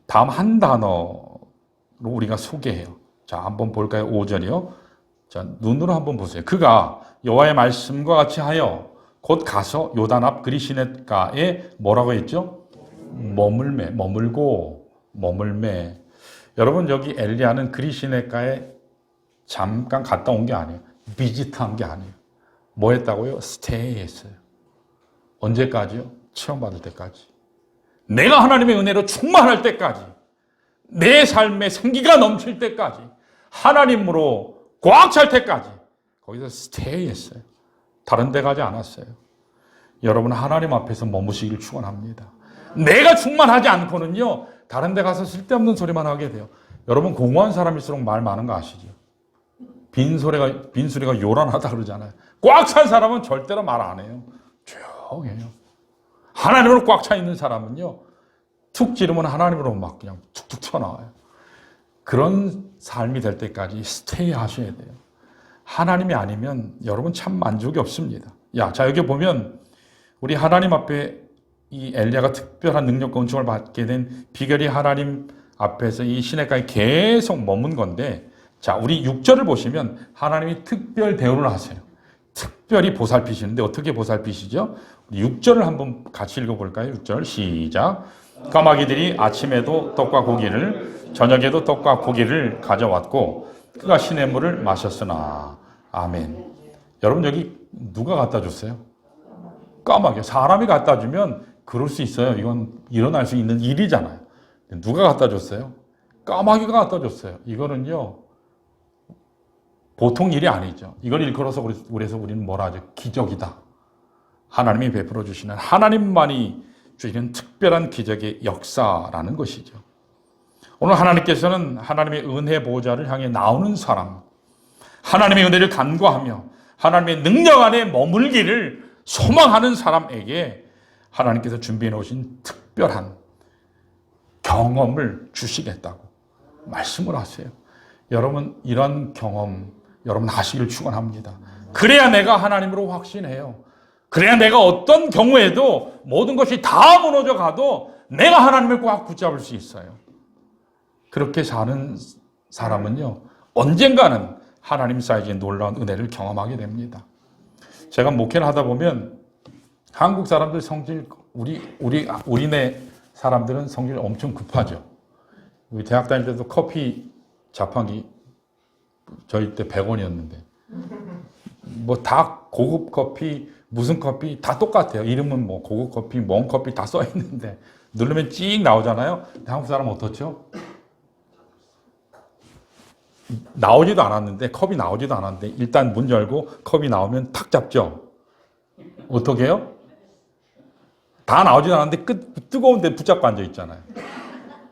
다음 한 단어로 우리가 소개해요. 자, 한번 볼까요? 5절이요. 자, 눈으로 한번 보세요. 그가 여호와의 말씀과 같이 하여 곧 가서 요단 앞 그리시네가에 뭐라고 했죠? 머물고 여러분 여기 엘리야는 그리시네가에 잠깐 갔다 온 게 아니에요. 비지트한 게 아니에요. 뭐 했다고요? 스테이 했어요. 언제까지요? 체험받을 때까지. 내가 하나님의 은혜로 충만할 때까지. 내 삶에 생기가 넘칠 때까지. 하나님으로 꽉 찰 때까지. 거기서 스테이 했어요. 다른 데 가지 않았어요. 여러분 하나님 앞에서 머무시길 축원합니다. 내가 충만하지 않고는요. 다른 데 가서 쓸데없는 소리만 하게 돼요. 여러분 공허한 사람일수록 말 많은 거 아시죠? 빈수레가 요란하다 그러잖아요. 꽉 찬 사람은 절대로 말 안 해요. 조용해요. 하나님으로 꽉 차 있는 사람은요. 툭 지르면 하나님으로 막 그냥 툭툭 튀어나와요. 그런 삶이 될 때까지 스테이 하셔야 돼요. 하나님이 아니면 여러분 참 만족이 없습니다. 자 여기 보면 우리 하나님 앞에 이 엘리야가 특별한 능력과 은총을 받게 된 비결이 하나님 앞에서 이 시내가에 계속 머문 건데, 자 우리 6절을 보시면 하나님이 특별 대우를 하세요. 특별히 보살피시는데 어떻게 보살피시죠? 6절을 한번 같이 읽어볼까요? 6절 시작. 까마귀들이 아침에도 떡과 고기를 저녁에도 떡과 고기를 가져왔고 그가 시냇물을 마셨으나. 아멘. 여러분 여기 누가 갖다 줬어요? 까마귀. 사람이 갖다 주면 그럴 수 있어요. 이건 일어날 수 있는 일이잖아요. 누가 갖다 줬어요? 까마귀가 갖다 줬어요. 이거는요 보통 일이 아니죠. 이걸 일컬어서 그래서 우리는 뭐라 하죠? 기적이다. 하나님이 베풀어 주시는, 하나님만이 주시는 특별한 기적의 역사라는 것이죠. 오늘 하나님께서는 하나님의 은혜 보좌를 향해 나오는 사람, 하나님의 은혜를 간구하며 하나님의 능력 안에 머물기를 소망하는 사람에게 하나님께서 준비해 놓으신 특별한 경험을 주시겠다고 말씀을 하세요. 여러분 이런 경험 여러분 하시길 축원합니다. 그래야 내가 하나님으로 확신해요. 그래야 내가 어떤 경우에도 모든 것이 다 무너져 가도 내가 하나님을 꽉 붙잡을 수 있어요. 그렇게 사는 사람은요 언젠가는 하나님 사이즈의 놀라운 은혜를 경험하게 됩니다. 제가 목회를 하다 보면 한국 사람들 성질, 우리네 사람들은 성질이 엄청 급하죠. 우리 대학 다닐 때도 커피 자판기 저희 때 100원이었는데 뭐 다 고급 커피 무슨 커피 다 똑같아요. 이름은 뭐 고급 커피, 몽 커피 다 써 있는데 누르면 찍 나오잖아요. 근데 한국 사람은 어떻죠? 나오지도 않았는데 컵이 나오지도 않았는데 일단 문 열고 컵이 나오면 탁 잡죠. 어떻게 해요? 다 나오지도 않았는데 뜨거운데 붙잡고 앉아 있잖아요.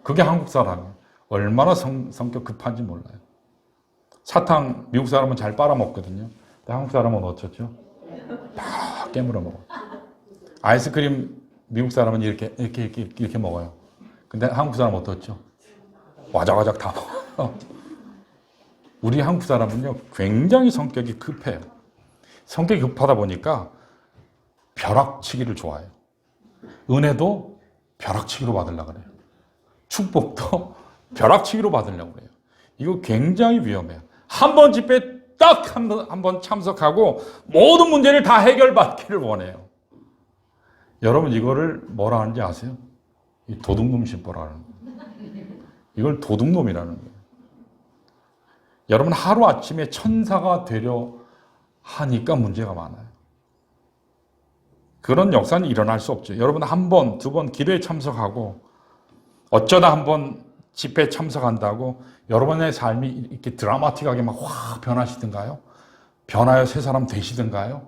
그게 한국 사람이에요. 얼마나 성격 급한지 몰라요. 사탕 미국 사람은 잘 빨아먹거든요. 근데 한국 사람은 어쩌죠? 다 깨물어 먹어. 아이스크림 미국 사람은 이렇게 먹어요. 근데 한국 사람 어떻죠? 와작와작 다 먹어요. 우리 한국 사람은요, 굉장히 성격이 급해요. 성격이 급하다 보니까 벼락치기를 좋아해요. 은혜도 벼락치기로 받으려고 그래요. 축복도 벼락치기로 받으려고 그래요. 이거 굉장히 위험해요. 한 번 집회 딱 한 번 참석하고 모든 문제를 다 해결받기를 원해요. 여러분 이거를 뭐라 하는지 아세요? 이 도둑놈 심보라는 거예요. 이걸 도둑놈이라는 거예요. 여러분 하루아침에 천사가 되려 하니까 문제가 많아요. 그런 역사는 일어날 수 없죠. 여러분 한 번, 두 번 기도에 참석하고 어쩌다 한 번 집회에 참석한다고 여러분의 삶이 이렇게 드라마틱하게 막 확 변하시든가요? 변하여 새 사람 되시든가요?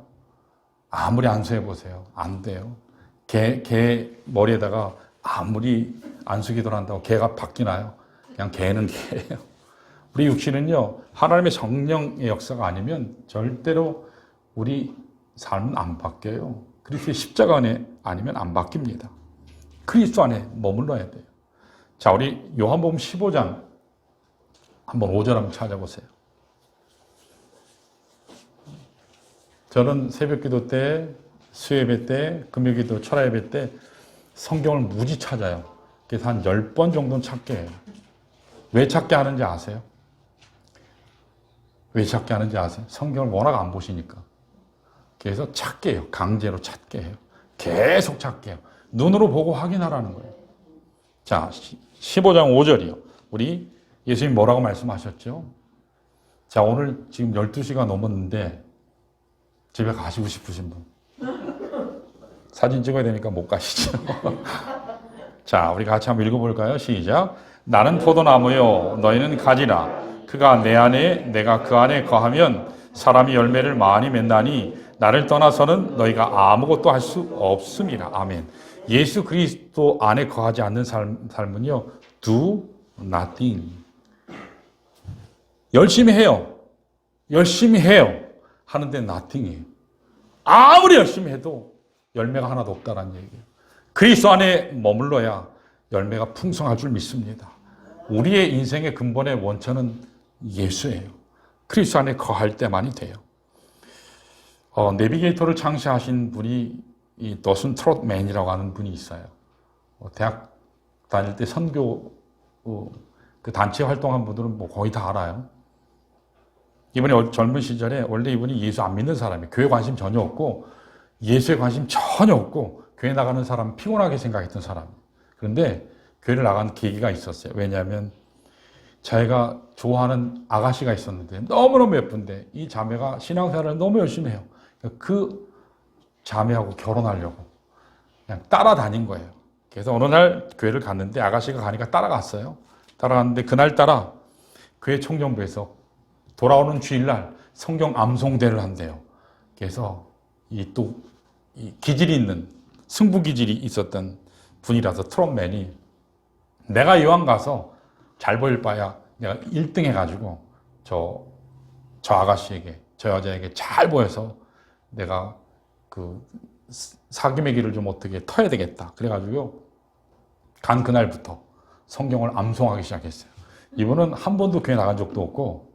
아무리 안수해 보세요. 안 돼요. 개 머리에다가 아무리 안수기도를 한다고 개가 바뀌나요? 그냥 개는 개예요. 우리 육신은요, 하나님의 성령의 역사가 아니면 절대로 우리 삶은 안 바뀌어요. 그리스도의 십자가 안에 아니면 안 바뀝니다. 그리스도 안에 머물러야 돼요. 자, 우리 요한복음 15장 한번 5절 한번 찾아보세요. 저는 새벽기도 때, 수요예배 때, 금요기도, 철야예배 때 성경을 무지 찾아요. 그래서 한 10번 정도는 찾게 해요. 왜 찾게 하는지 아세요? 왜 찾게 하는지 아세요? 성경을 워낙 안 보시니까. 그래서 찾게 해요. 강제로 찾게 해요. 계속 찾게 해요. 눈으로 보고 확인하라는 거예요. 자, 15장 5절이요. 우리 예수님 뭐라고 말씀하셨죠? 자, 오늘 지금 12시가 넘었는데 집에 가시고 싶으신 분. 사진 찍어야 되니까 못 가시죠. 자, 우리 같이 한번 읽어볼까요? 시작. 나는 포도나무요, 너희는 가지라. 그가 내 안에, 내가 그 안에 거하면 사람이 열매를 많이 맺나니 나를 떠나서는 너희가 아무것도 할 수 없음이라. 아멘. 예수 그리스도 안에 거하지 않는 삶은요, do nothing. 열심히 해요. 열심히 해요. 하는데 nothing이에요. 아무리 열심히 해도 열매가 하나도 없다는 얘기예요. 그리스도 안에 머물러야 열매가 풍성할 줄 믿습니다. 우리의 인생의 근본의 원천은 예수예요. 그리스도 안에 거할 때만이 돼요. 내비게이터를 창시하신 분이 이 더슨 트롯맨이라고 하는 분이 있어요. 대학 다닐 때 선교 그 단체 활동한 분들은 뭐 거의 다 알아요. 이분이 젊은 시절에 원래 이분이 예수 안 믿는 사람이에요. 교회 관심 전혀 없고 예수에 관심 전혀 없고 교회 나가는 사람 피곤하게 생각했던 사람. 그런데 교회를 나간 계기가 있었어요. 왜냐하면 자기가 좋아하는 아가씨가 있었는데 너무너무 예쁜데 이 자매가 신앙생활을 너무 열심히 해요. 그 자매하고 결혼하려고 그냥 따라다닌 거예요. 그래서 어느 날 교회를 갔는데 아가씨가 가니까 따라갔어요. 따라갔는데 그날따라 교회 총경부에서 돌아오는 주일날 성경 암송대를 한대요. 그래서 이 기질이 있는 승부 기질이 있었던 분이라서 트롯맨이 내가 이왕 가서 잘 보일 바야 내가 1등 해가지고 저 아가씨에게 저 여자에게 잘 보여서 내가 그 사귐의 길을 좀 어떻게 터야 되겠다. 그래가지고 간 그날부터 성경을 암송하기 시작했어요. 이분은 한 번도 교회 나간 적도 없고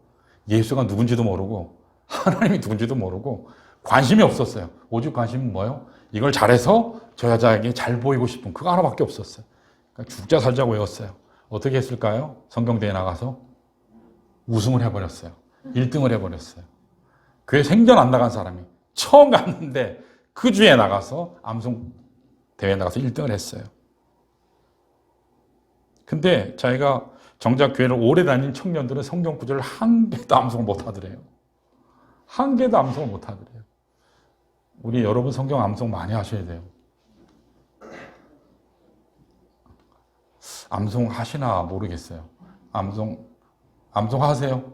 예수가 누군지도 모르고 하나님이 누군지도 모르고 관심이 없었어요. 오직 관심은 뭐예요? 이걸 잘해서 저 여자에게 잘 보이고 싶은 그거 하나밖에 없었어요. 그러니까 죽자 살자 외웠어요. 어떻게 했을까요? 성경대회 나가서 우승을 해버렸어요. 1등을 해버렸어요. 교회 생전 안 나간 사람이 처음 갔는데 그 주에 나가서 암송 대회 나가서 1등을 했어요. 근데 자기가 정작 교회를 오래 다닌 청년들은 성경 구절을 한 개도 암송을 못 하더래요. 한 개도 암송을 못 하더래요. 우리 여러분 성경 암송 많이 하셔야 돼요. 암송 하시나 모르겠어요. 암송 하세요?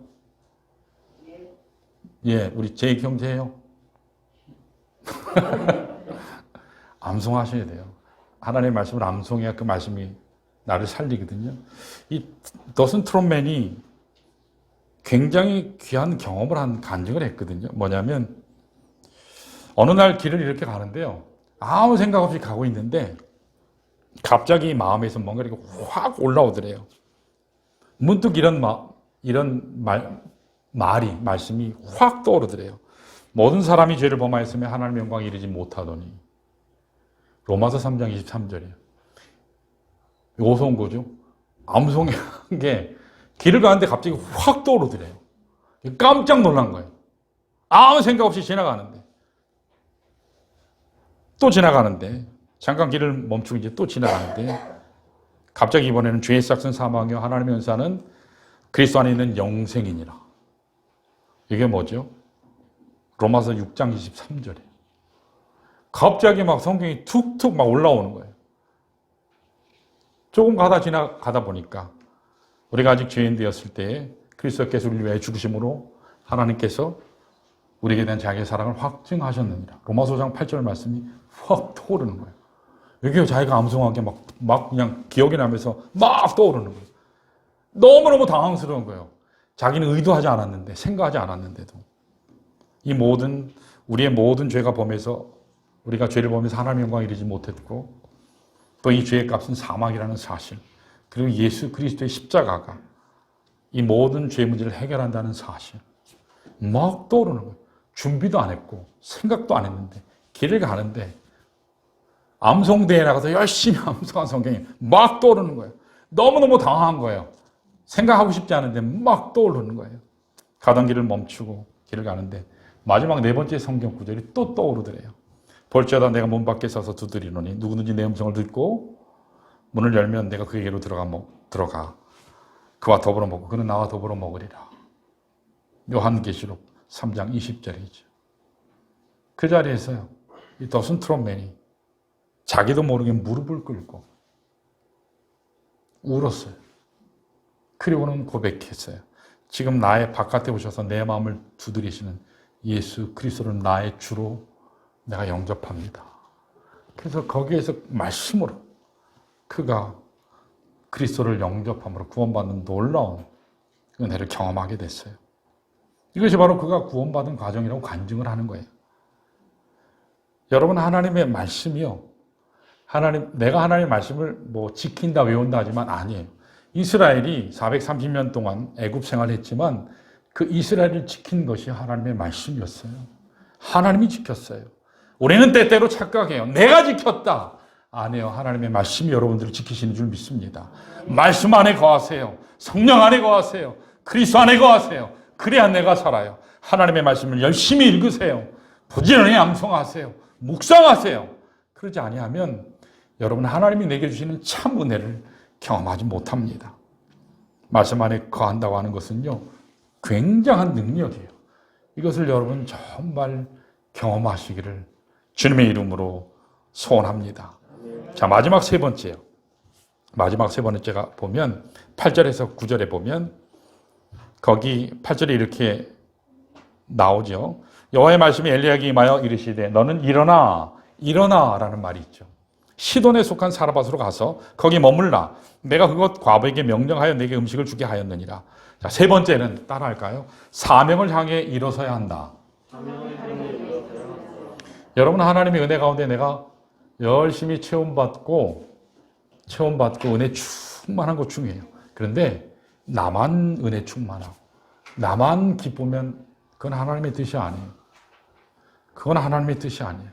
예, 우리 제이 형제예요. 암송 하셔야 돼요. 하나님의 말씀을 암송해야 그 말씀이 나를 살리거든요. 이 더슨 트롯맨이 굉장히 귀한 경험을 간증을 했거든요. 뭐냐면 어느 날 길을 이렇게 가는데요. 아무 생각 없이 가고 있는데 갑자기 마음에서 뭔가 이렇게 확 올라오더래요. 문득 말씀이 확 떠오르더래요. 모든 사람이 죄를 범하였으며 하나님의 영광에 이르지 못하더니. 로마서 3장 23절이에요. 여기서 온 거죠. 암송한 게 길을 가는데 갑자기 확 떠오르더래요. 깜짝 놀란 거예요. 아무 생각 없이 지나가는데. 또 지나가는데. 잠깐 길을 멈추고 이제 또 지나가는데. 갑자기 이번에는 죄의 싹은 사망이요 하나님의 은사는 그리스도 안에 있는 영생이니라. 이게 뭐죠? 로마서 6장 23절이에요. 갑자기 막 성경이 툭툭 막 올라오는 거예요. 조금 지나가다 보니까 우리가 아직 죄인 되었을 때에 그리스도께서 우리를 위하여 죽으심으로 하나님께서 우리에게 대한 자기의 사랑을 확증하셨느니라. 로마서 5장 8절 말씀이 확 떠오르는 거예요. 이게 자기가 암송하게 막 그냥 기억이 나면서 막 떠오르는 거예요. 너무너무 당황스러운 거예요. 자기는 의도하지 않았는데, 생각하지 않았는데도. 우리의 모든 죄가 범해서 우리가 죄를 범해서 하나님의 영광에 이르지 못했고 또 이 죄의 값은 사망이라는 사실, 그리고 예수 그리스도의 십자가가 이 모든 죄 문제를 해결한다는 사실 막 떠오르는 거예요. 준비도 안 했고 생각도 안 했는데 길을 가는데 암송대회에 나가서 열심히 암송한 성경이 막 떠오르는 거예요. 너무너무 당황한 거예요. 생각하고 싶지 않은데 막 떠오르는 거예요. 가던 길을 멈추고 길을 가는데 마지막 4번째 성경 구절이 또 떠오르더래요. 볼지어다 내가 문 밖에 서서 두드리노니 누구든지 내 음성을 듣고 문을 열면 내가 그에게로 들어가 그와 더불어 먹고 그는 나와 더불어 먹으리라. 요한계시록 3장 20절이죠. 그 자리에서요, 이 더슨 트롯맨이 자기도 모르게 무릎을 꿇고 울었어요. 그리고는 고백했어요. 지금 나의 바깥에 오셔서 내 마음을 두드리시는 예수 그리스도를 나의 주로 내가 영접합니다. 그래서 거기에서 말씀으로 그가 그리스도를 영접함으로 구원받는 놀라운 은혜를 경험하게 됐어요. 이것이 바로 그가 구원받은 과정이라고 간증을 하는 거예요. 여러분, 하나님의 말씀이요, 내가 하나님의 말씀을 지킨다, 외운다 하지만 아니에요. 이스라엘이 430년 동안 애굽 생활했지만 그 이스라엘을 지킨 것이 하나님의 말씀이었어요. 하나님이 지켰어요. 우리는 때때로 착각해요. 내가 지켰다. 아니에요. 하나님의 말씀이 여러분들을 지키시는 줄 믿습니다. 말씀 안에 거하세요. 성령 안에 거하세요. 그리스도 안에 거하세요. 그래야 내가 살아요. 하나님의 말씀을 열심히 읽으세요. 부지런히 암송하세요. 묵상하세요. 그러지 아니하면 여러분, 하나님이 내게 주시는 참 은혜를 경험하지 못합니다. 말씀 안에 거한다고 하는 것은요, 굉장한 능력이에요. 이것을 여러분 정말 경험하시기를 주님의 이름으로 소원합니다. 자, 마지막 세 번째가 보면 8절에서 9절에 보면 거기 8절에 이렇게 나오죠. 여호와의 말씀이 엘리야에게 임하여 이르시되 너는 일어나라는 말이 있죠. 시돈에 속한 사르밧으로 가서 거기 머물라. 내가 그곳 과부에게 명령하여 내게 음식을 주게 하였느니라. 자, 세 번째는 따라할까요? 사명을 향해 일어서야 한다. 여러분, 하나님의 은혜 가운데 내가 열심히 체험받고 은혜 충만한 것 중요해요. 그런데 나만 은혜 충만하고 나만 기쁘면 그건 하나님의 뜻이 아니에요. 그건 하나님의 뜻이 아니에요.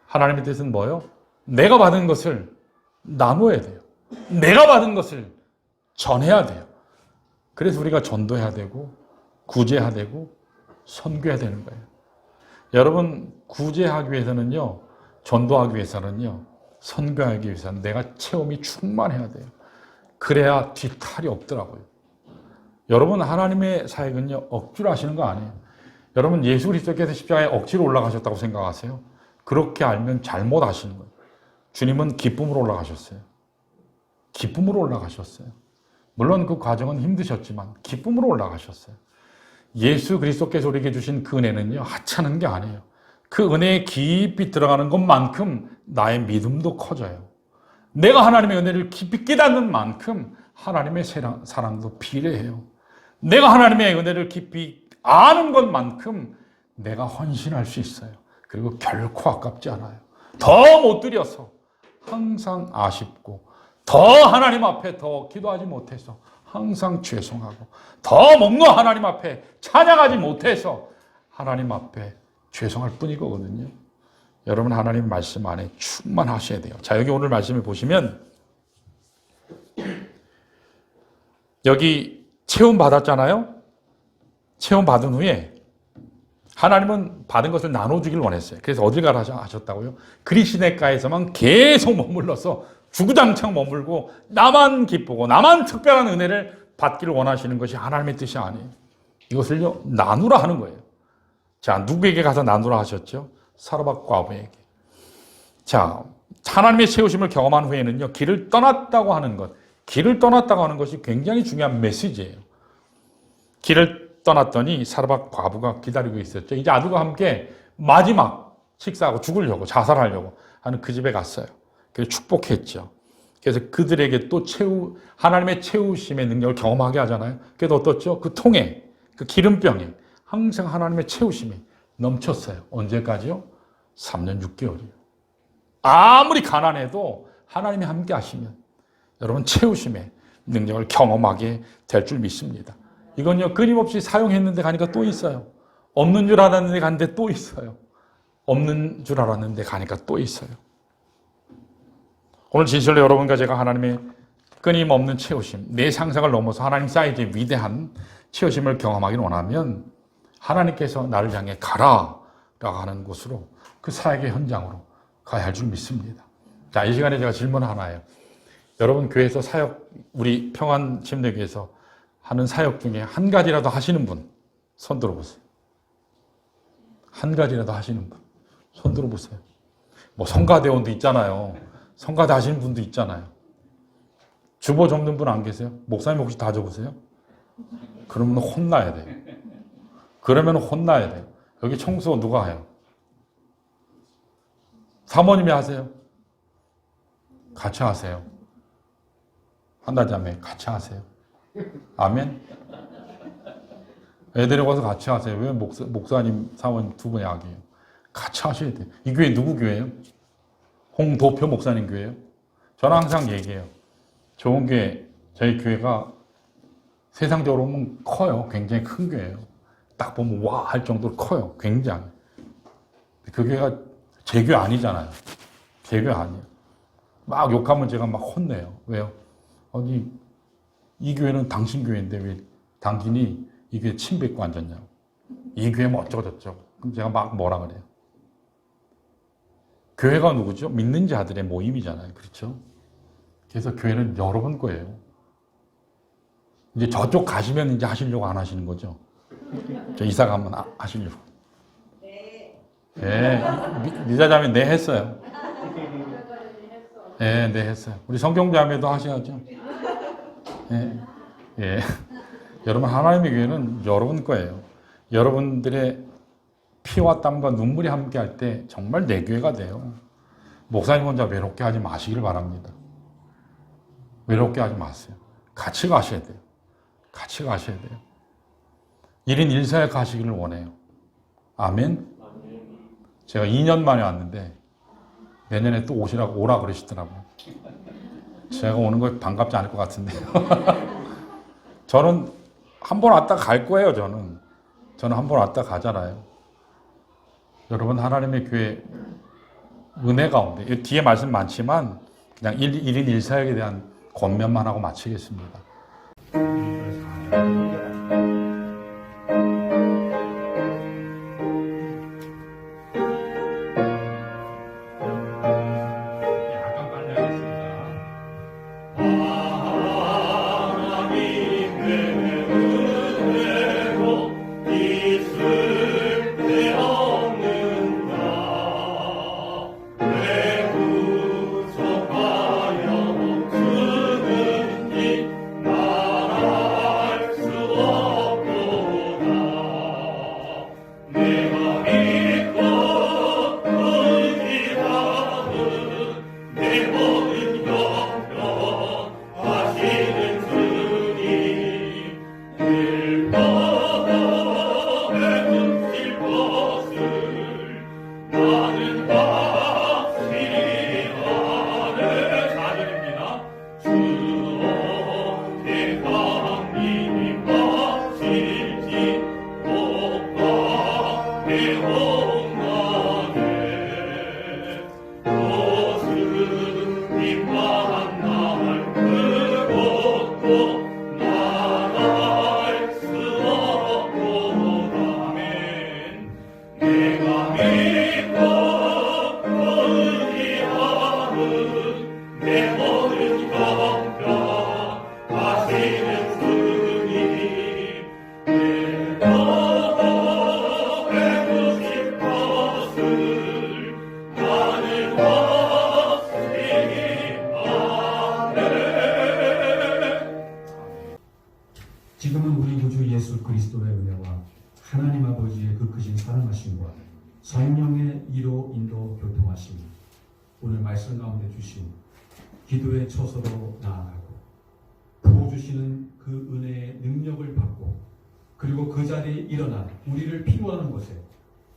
하나님의 뜻은 뭐예요? 내가 받은 것을 나눠야 돼요. 내가 받은 것을 전해야 돼요. 그래서 우리가 전도해야 되고 구제해야 되고 선교해야 되는 거예요. 여러분, 구제하기 위해서는요, 전도하기 위해서는요, 선교하기 위해서는 내가 체험이 충만해야 돼요. 그래야 뒤탈이 없더라고요. 여러분, 하나님의 사역은요, 억지로 하시는 거 아니에요. 여러분, 예수 그리스도께서 십자가에 억지로 올라가셨다고 생각하세요? 그렇게 알면 잘못 아시는 거예요. 주님은 기쁨으로 올라가셨어요. 기쁨으로 올라가셨어요. 물론 그 과정은 힘드셨지만 기쁨으로 올라가셨어요. 예수 그리스도께서 우리에게 주신 그 은혜는요, 하찮은 게 아니에요. 그 은혜에 깊이 들어가는 것만큼 나의 믿음도 커져요. 내가 하나님의 은혜를 깊이 깨닫는 만큼 하나님의 사랑도 비례해요. 내가 하나님의 은혜를 깊이 아는 것만큼 내가 헌신할 수 있어요. 그리고 결코 아깝지 않아요. 더 못 드려서 항상 아쉽고, 더 하나님 앞에 더 기도하지 못해서 항상 죄송하고, 더 목노 하나님 앞에 찬양하지 못해서 하나님 앞에 죄송할 뿐이거든요. 여러분, 하나님 말씀 안에 충만하셔야 돼요. 자, 여기 오늘 말씀을 보시면 여기 체험 받았잖아요. 체험 받은 후에 하나님은 받은 것을 나눠주길 원했어요. 그래서 어딜 가라 하셨다고요? 그리시네가에서만 계속 머물러서 주구장창 머물고 나만 기쁘고 나만 특별한 은혜를 받기를 원하시는 것이 하나님의 뜻이 아니에요. 이것을요, 나누라 하는 거예요. 자, 누구에게 가서 나누라 하셨죠? 사르밧 과부에게. 자, 하나님의 세우심을 경험한 후에는요, 길을 떠났다고 하는 것이 굉장히 중요한 메시지예요. 길을 떠났더니 사르밧 과부가 기다리고 있었죠. 이제 아들과 함께 마지막 식사하고 죽으려고, 자살하려고 하는 그 집에 갔어요. 그래서 축복했죠. 그래서 그들에게 또 하나님의 채우심의 능력을 경험하게 하잖아요. 그래도 어떻죠? 그 통에, 그 기름병에 항상 하나님의 채우심이 넘쳤어요. 언제까지요? 3년 6개월이요. 아무리 가난해도 하나님이 함께 하시면 여러분 채우심의 능력을 경험하게 될 줄 믿습니다. 이건요, 끊임없이 사용했는데 가니까 또 있어요. 없는 줄 알았는데 가는데 또 있어요. 없는 줄 알았는데 가니까 또 있어요. 오늘 진실로 여러분과 제가 하나님의 끊임없는 채우심, 내 상상을 넘어서 하나님 사이즈의 위대한 채우심을 경험하기를 원하면 하나님께서 나를 향해 가라 라고 하는 곳으로, 그 사역의 현장으로 가야 할 줄 믿습니다. 자, 이 시간에 제가 질문 하나예요. 여러분 교회에서 사역, 우리 평안침례교회에서 하는 사역 중에 한 가지라도 하시는 분 손 들어보세요. 한 가지라도 하시는 분 손 들어보세요. 뭐 성가대원도 있잖아요. 성가대 하시는 분도 있잖아요. 주보 접는 분 안 계세요? 목사님 혹시 다 접으세요? 그러면 혼나야 돼요. 그러면 혼나야 돼요. 여기 청소 누가 해요? 사모님이 하세요? 같이 하세요. 한다자매 같이 하세요. 아멘. 애들이 와서 같이 하세요. 왜 목사님, 사모님 두 분이 악이에요? 같이 하셔야 돼요. 이 교회 누구 교회예요? 홍도표 목사님 교회예요? 저는 항상 얘기해요. 좋은 교회, 저희 교회가 세상적으로 보면 커요. 굉장히 큰 교회예요. 딱 보면 와 할 정도로 커요. 굉장히. 그 교회가 제 교회 아니잖아요. 제 교회 아니에요. 막 욕하면 제가 막 혼내요. 왜요? 아니, 이 교회는 당신 교회인데 왜 당신이 이 교회 침 뱉고 앉았냐고. 이 교회면 어쩌고저쩌고. 그럼 제가 막 뭐라 그래요? 교회가 누구죠? 믿는 자들의 모임이잖아요. 그렇죠? 그래서 교회는 여러분 거예요. 이제 저쪽 가시면 이제 하시려고 안 하시는 거죠? 저 이사 가면 하시려고. 네. 미자자매 네 했어요. 네, 네 했어요. 우리 성경자매도 하셔야죠. 네. 예. 여러분, 하나님의 교회는 여러분 거예요. 여러분들의 피와 땀과 눈물이 함께 할 때 정말 내 교회가 돼요. 목사님 혼자 외롭게 하지 마시길 바랍니다. 외롭게 하지 마세요. 같이 가셔야 돼요. 같이 가셔야 돼요. 1인 1사역 하시기를 원해요. 아멘. 제가 2년 만에 왔는데 내년에 또 오라 그러시더라고요. 제가 오는 거 반갑지 않을 것 같은데요. 저는 한 번 왔다 갈 거예요. 저는 한 번 왔다 가잖아요. 여러분, 하나님의 교회 은혜 가운데, 뒤에 말씀 많지만 그냥 1인 1사역에 대한 권면만 하고 마치겠습니다. 예수 그리스도의 은혜와 하나님 아버지의 그 크신 사랑하심과 성령의 이로 인도 교통하심, 오늘 말씀 가운데 주신 기도의 처소로 나아가고 부어주시는 그 은혜의 능력을 받고 그리고 그 자리에 일어나 우리를 필요하는 곳에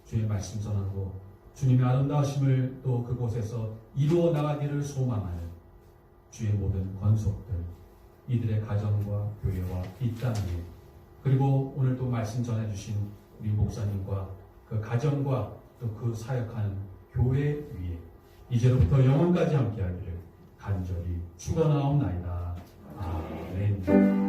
주의 말씀 전하고 주님의 아름다우심을 또 그곳에서 이루어 나가기를 소망하는 주의 모든 권속들, 이들의 가정과 교회와 이 땅 위에, 그리고 오늘 또 말씀 전해주신 우리 목사님과 그 가정과 또 그 사역하는 교회 위에 이제로부터 영원까지 함께하기를 간절히 축원하옵나이다. 아멘.